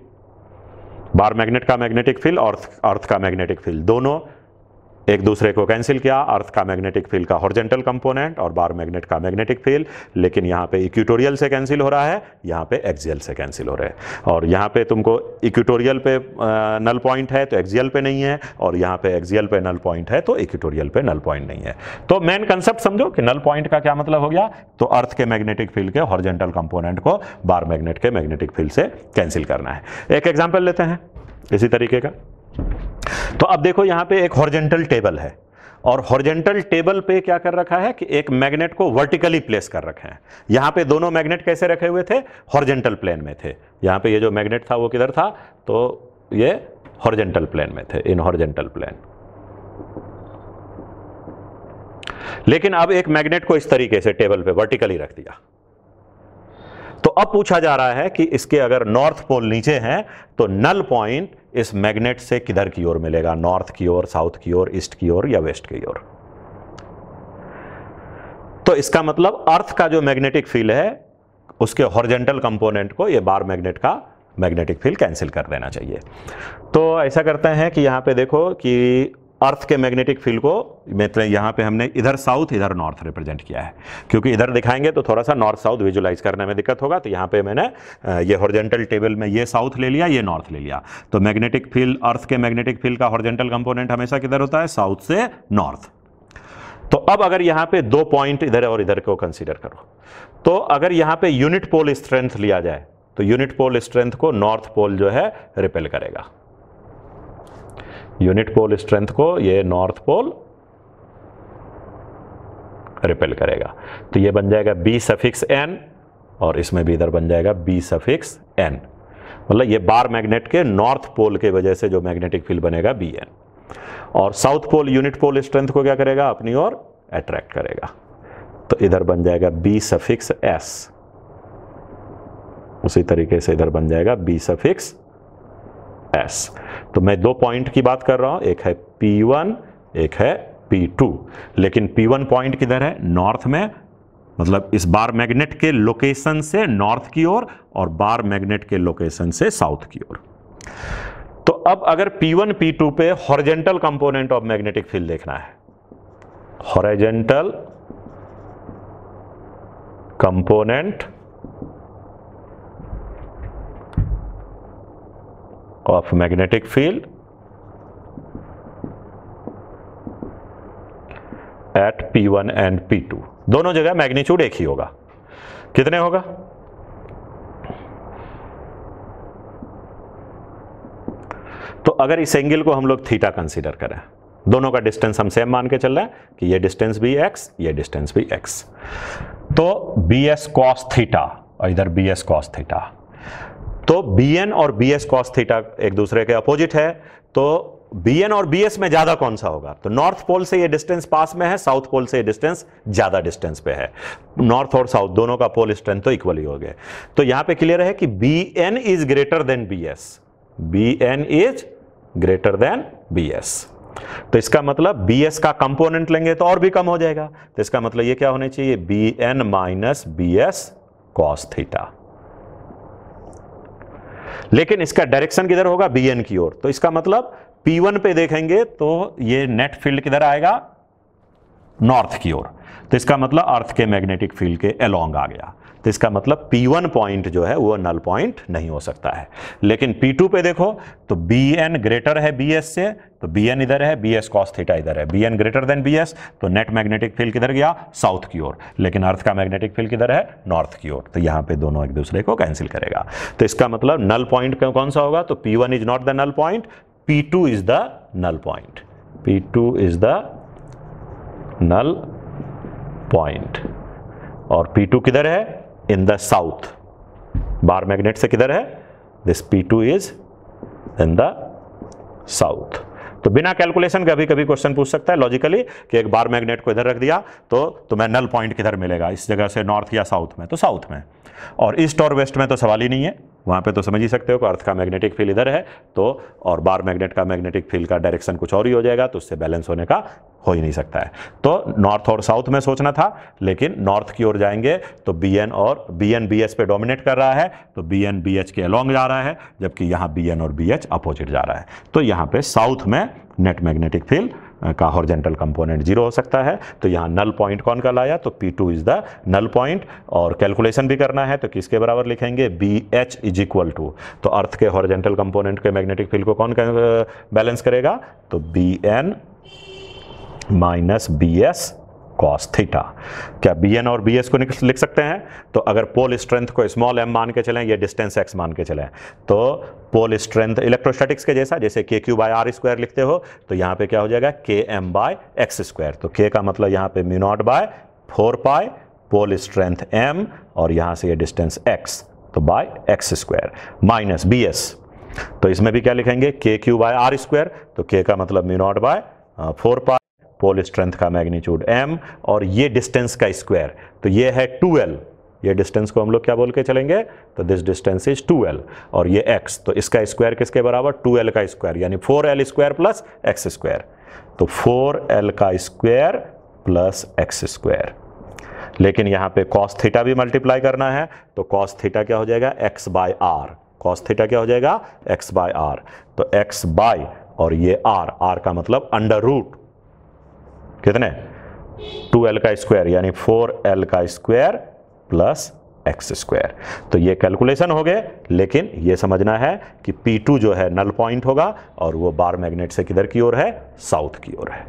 बार मैग्नेट का magnetic field और earth का magnetic field दोनों एक दूसरे को कैंसिल किया, अर्थ का मैग्नेटिक फील्ड का हॉरिजॉन्टल कंपोनेंट और बार मैग्नेट का मैग्नेटिक फील्ड, लेकिन यहाँ पे इक्वेटोरियल से कैंसिल हो रहा है, यहाँ पे एक्सियल से कैंसिल हो रहे हैं। और यहाँ पे तुमको इक्वेटोरियल पे नल पॉइंट है तो एक्सियल पे नहीं है, और यहाँ पे एक्सियल पे नल पॉइंट है तो इक्वेटोरियल पे नल पॉइंट नहीं है। तो मेन कंसेप्ट समझो कि नल पॉइंट का क्या मतलब हो गया, तो अर्थ के मैग्नेटिक फील्ड के हॉरिजॉन्टल कंपोनेंट को बार मैग्नेट के मैग्नेटिक फील्ड से कैंसिल करना है। एक एग्जाम्पल लेते हैं इसी तरीके का। तो अब देखो यहाँ पे एक हॉरिजॉन्टल टेबल है, और हॉरिजॉन्टल टेबल पे क्या कर रखा है कि एक मैग्नेट को वर्टिकली प्लेस कर रखे हैं। यहाँ पे दोनों मैग्नेट कैसे रखे हुए थे, हॉरिजॉन्टल प्लेन में थे। यहाँ पे ये जो मैग्नेट था वो किधर था, तो ये हॉरिजॉन्टल प्लेन में थे, इन हॉरिजॉन्टल प्लेन। लेकिन अब एक मैग्नेट को इस तरीके से टेबल पे वर्टिकली रख दिया, तो अब पूछा जा रहा है कि इसके अगर नॉर्थ पोल नीचे है तो नल पॉइंट इस मैग्नेट से किधर की ओर मिलेगा, नॉर्थ की ओर, साउथ की ओर, ईस्ट की ओर या वेस्ट की ओर। तो इसका मतलब अर्थ का जो मैग्नेटिक फील्ड है उसके हॉरिजॉन्टल कंपोनेंट को ये बार मैग्नेट का मैग्नेटिक फील्ड कैंसिल कर देना चाहिए। तो ऐसा करते हैं कि यहां पे देखो कि अर्थ के मैग्नेटिक फील्ड को मतलब यहाँ पे हमने इधर साउथ इधर नॉर्थ रिप्रेजेंट किया है, क्योंकि इधर दिखाएंगे तो थोड़ा सा नॉर्थ साउथ विजुलाइज करने में दिक्कत होगा। तो यहाँ पे मैंने ये हॉरिजॉन्टल टेबल में ये साउथ ले लिया, ये नॉर्थ ले लिया। तो मैग्नेटिक फील्ड, अर्थ के मैग्नेटिक फील्ड का हॉरिजॉन्टल कंपोनेंट हमेशा किधर होता है, साउथ से नॉर्थ। तो अब अगर यहाँ पे दो पॉइंट इधर और इधर को कंसिडर करो, तो अगर यहाँ पे यूनिट पोल स्ट्रेंथ लिया जाए तो यूनिट पोल स्ट्रेंथ को नॉर्थ पोल जो है रिपेल करेगा। यूनिट पोल स्ट्रेंथ को ये नॉर्थ पोल रिपेल करेगा। तो ये बन जाएगा B सफिक्स n, और इसमें भी इधर बन जाएगा B सफिक्स n। मतलब ये बार मैग्नेट के नॉर्थ पोल के वजह से जो मैग्नेटिक फील्ड बनेगा Bn, और south pole unit pole strength को क्या करेगा, अपनी ओर अट्रैक्ट करेगा। तो इधर बन जाएगा B सफिक्स s, उसी तरीके से इधर बन जाएगा B सफिक्स S। तो मैं दो पॉइंट की बात कर रहा हूं, एक है P1, एक है P2। लेकिन P1 पॉइंट किधर है, नॉर्थ में, मतलब इस बार मैग्नेट के लोकेशन से नॉर्थ की ओर, और बार मैग्नेट के लोकेशन से साउथ की ओर। तो अब अगर P1 P2 पे horizontal component of magnetic field देखना है, horizontal component of magnetic field at P1 and P2, दोनों जगह मैग्नीट्यूड एक ही होगा। कितने होगा, तो अगर इस एंगल को हम लोग थीटा कंसीडर करें, दोनों का डिस्टेंस हम सेम मान के चल रहे हैं कि ये डिस्टेंस भी x, ये डिस्टेंस भी x, तो bs cos थीटा और इधर bs cos थीटा। तो bn और bs cos थीटा एक दूसरे के अपोजिट है, तो bn और bs में ज्यादा कौन सा होगा, तो नॉर्थ पोल से ये डिस्टेंस पास में है, साउथ पोल से ये डिस्टेंस ज्यादा डिस्टेंस पे है। नॉर्थ और साउथ दोनों का पोल स्ट्रेंथ तो इक्वल ही हो गए। तो यहां पे क्लियर है कि bn is greater than bs, bn is greater than bs। तो इसका मतलब bs का कंपोनेंट लेंगे तो और भी कम हो जाएगा। तो इसका मतलब ये क्या होने चाहिए, bn minus bs cos theta. लेकिन इसका डायरेक्शन किधर होगा, bn की ओर। तो इसका मतलब P1 पे देखेंगे तो ये नेट फील्ड किधर आएगा, नॉर्थ की ओर। तो इसका मतलब अर्थ के मैग्नेटिक फील्ड के अलोंग आ गया। तो इसका मतलब P1 पॉइंट जो है वो नल पॉइंट नहीं हो सकता है। लेकिन P2 पे देखो तो Bn ग्रेटर है Bs से, तो Bn इधर है, Bs cos थीटा इधर है, Bn ग्रेटर देन Bs, तो नेट मैग्नेटिक फील्ड किधर गया, साउथ की ओर। लेकिन अर्थ का मैग्नेटिक फील्ड किधर है, नॉर्थ की ओर। तो यहाँ पे दोनों एक दूसरे को कैंसिल करेगा। तो इसका मतलब नल पॉइंट कौन सा होगा, तो P1 is not the null point, P2 is the null point, P2 is the null point. और P2 किधर है, in the south, bar magnet से किधर है, this P2 is in the south. तो बिना कैलकुलेशन कभी कभी क्वेश्चन पूछ सकता है लॉजिकली कि एक बार मैग्नेट को इधर रख दिया तो तुम्हें नल पॉइंट किधर मिलेगा, इस जगह से नॉर्थ या साउथ में, तो साउथ में। और ईस्ट और वेस्ट में तो सवाल ही नहीं है, वहाँ पे तो समझ ही सकते हो कि अर्थ का मैग्नेटिक फील्ड इधर है तो, और बार मैग्नेट का मैग्नेटिक फील्ड का डायरेक्शन कुछ और ही हो जाएगा, तो उससे बैलेंस होने का हो ही नहीं सकता है। तो नॉर्थ और साउथ में सोचना था, लेकिन नॉर्थ की ओर जाएंगे तो Bn Bs पे डोमिनेट कर रहा है, तो Bn Bh के अलोंग जा रहा है, जबकि यहाँ Bn और Bh अपोजिट जा रहा है। तो यहाँ पे साउथ में नेट मैग्नेटिक फील्ड का हॉरिजॉन्टल कंपोनेंट 0 हो सकता है। तो यहाँ नल पॉइंट कौन का लाया, तो P2 is the null point. और कैलकुलेशन भी करना है तो किसके बराबर लिखेंगे, BH इज इक्वल टू, तो अर्थ के हॉरिजॉन्टल कंपोनेंट के मैग्नेटिक फील्ड को कौन बैलेंस करेगा, तो BN minus BS cos theta. क्या BN और BS को लिख सकते हैं, तो अगर पोल स्ट्रेंथ को स्मॉल m मान के चलें, ये डिस्टेंस x मान के चलें, तो पोल स्ट्रेंथ इलेक्ट्रोस्टैटिक्स के जैसा, जैसे KQ/R² लिखते हो, तो यहाँ पे क्या हो जाएगा KM/x²। तो K का मतलब यहाँ पे μ0/4 पाई, पोल स्ट्रेंथ m, और यहाँ से ये डिस्टेंस x, तो बाय x² माइनस BS। तो इसमें भी क्या लिखेंगे KQ/R², तो K का मतलब μ0/4 पाई, पोल स्ट्रेंथ का मैग्नीट्यूड m, और ये डिस्टेंस का स्क्वायर, तो ये है 2l, ये डिस्टेंस को हम लोग क्या बोल के चलेंगे, तो दिस डिस्टेंस इज 2l, और ये x, तो इसका स्क्वायर किसके बराबर, 2l का स्क्वायर, यानी 4l² प्लस x², तो 4l का स्क्वायर प्लस x²। लेकिन यहाँ पे cos थीटा भी मल्टीप्लाई करना है, तो cos थीटा क्या हो जाएगा, x/r, cos थीटा क्या हो जाएगा, x/r, तो x बाय, और ये r का मतलब अंडर रूट कितने, 2l का स्क्वायर, यानी 4l का स्क्वायर प्लस x²। तो ये कैलकुलेशन हो गए, लेकिन ये समझना है कि P2 जो है नल पॉइंट होगा, और वो बार मैग्नेट से किधर की ओर है, साउथ की ओर है।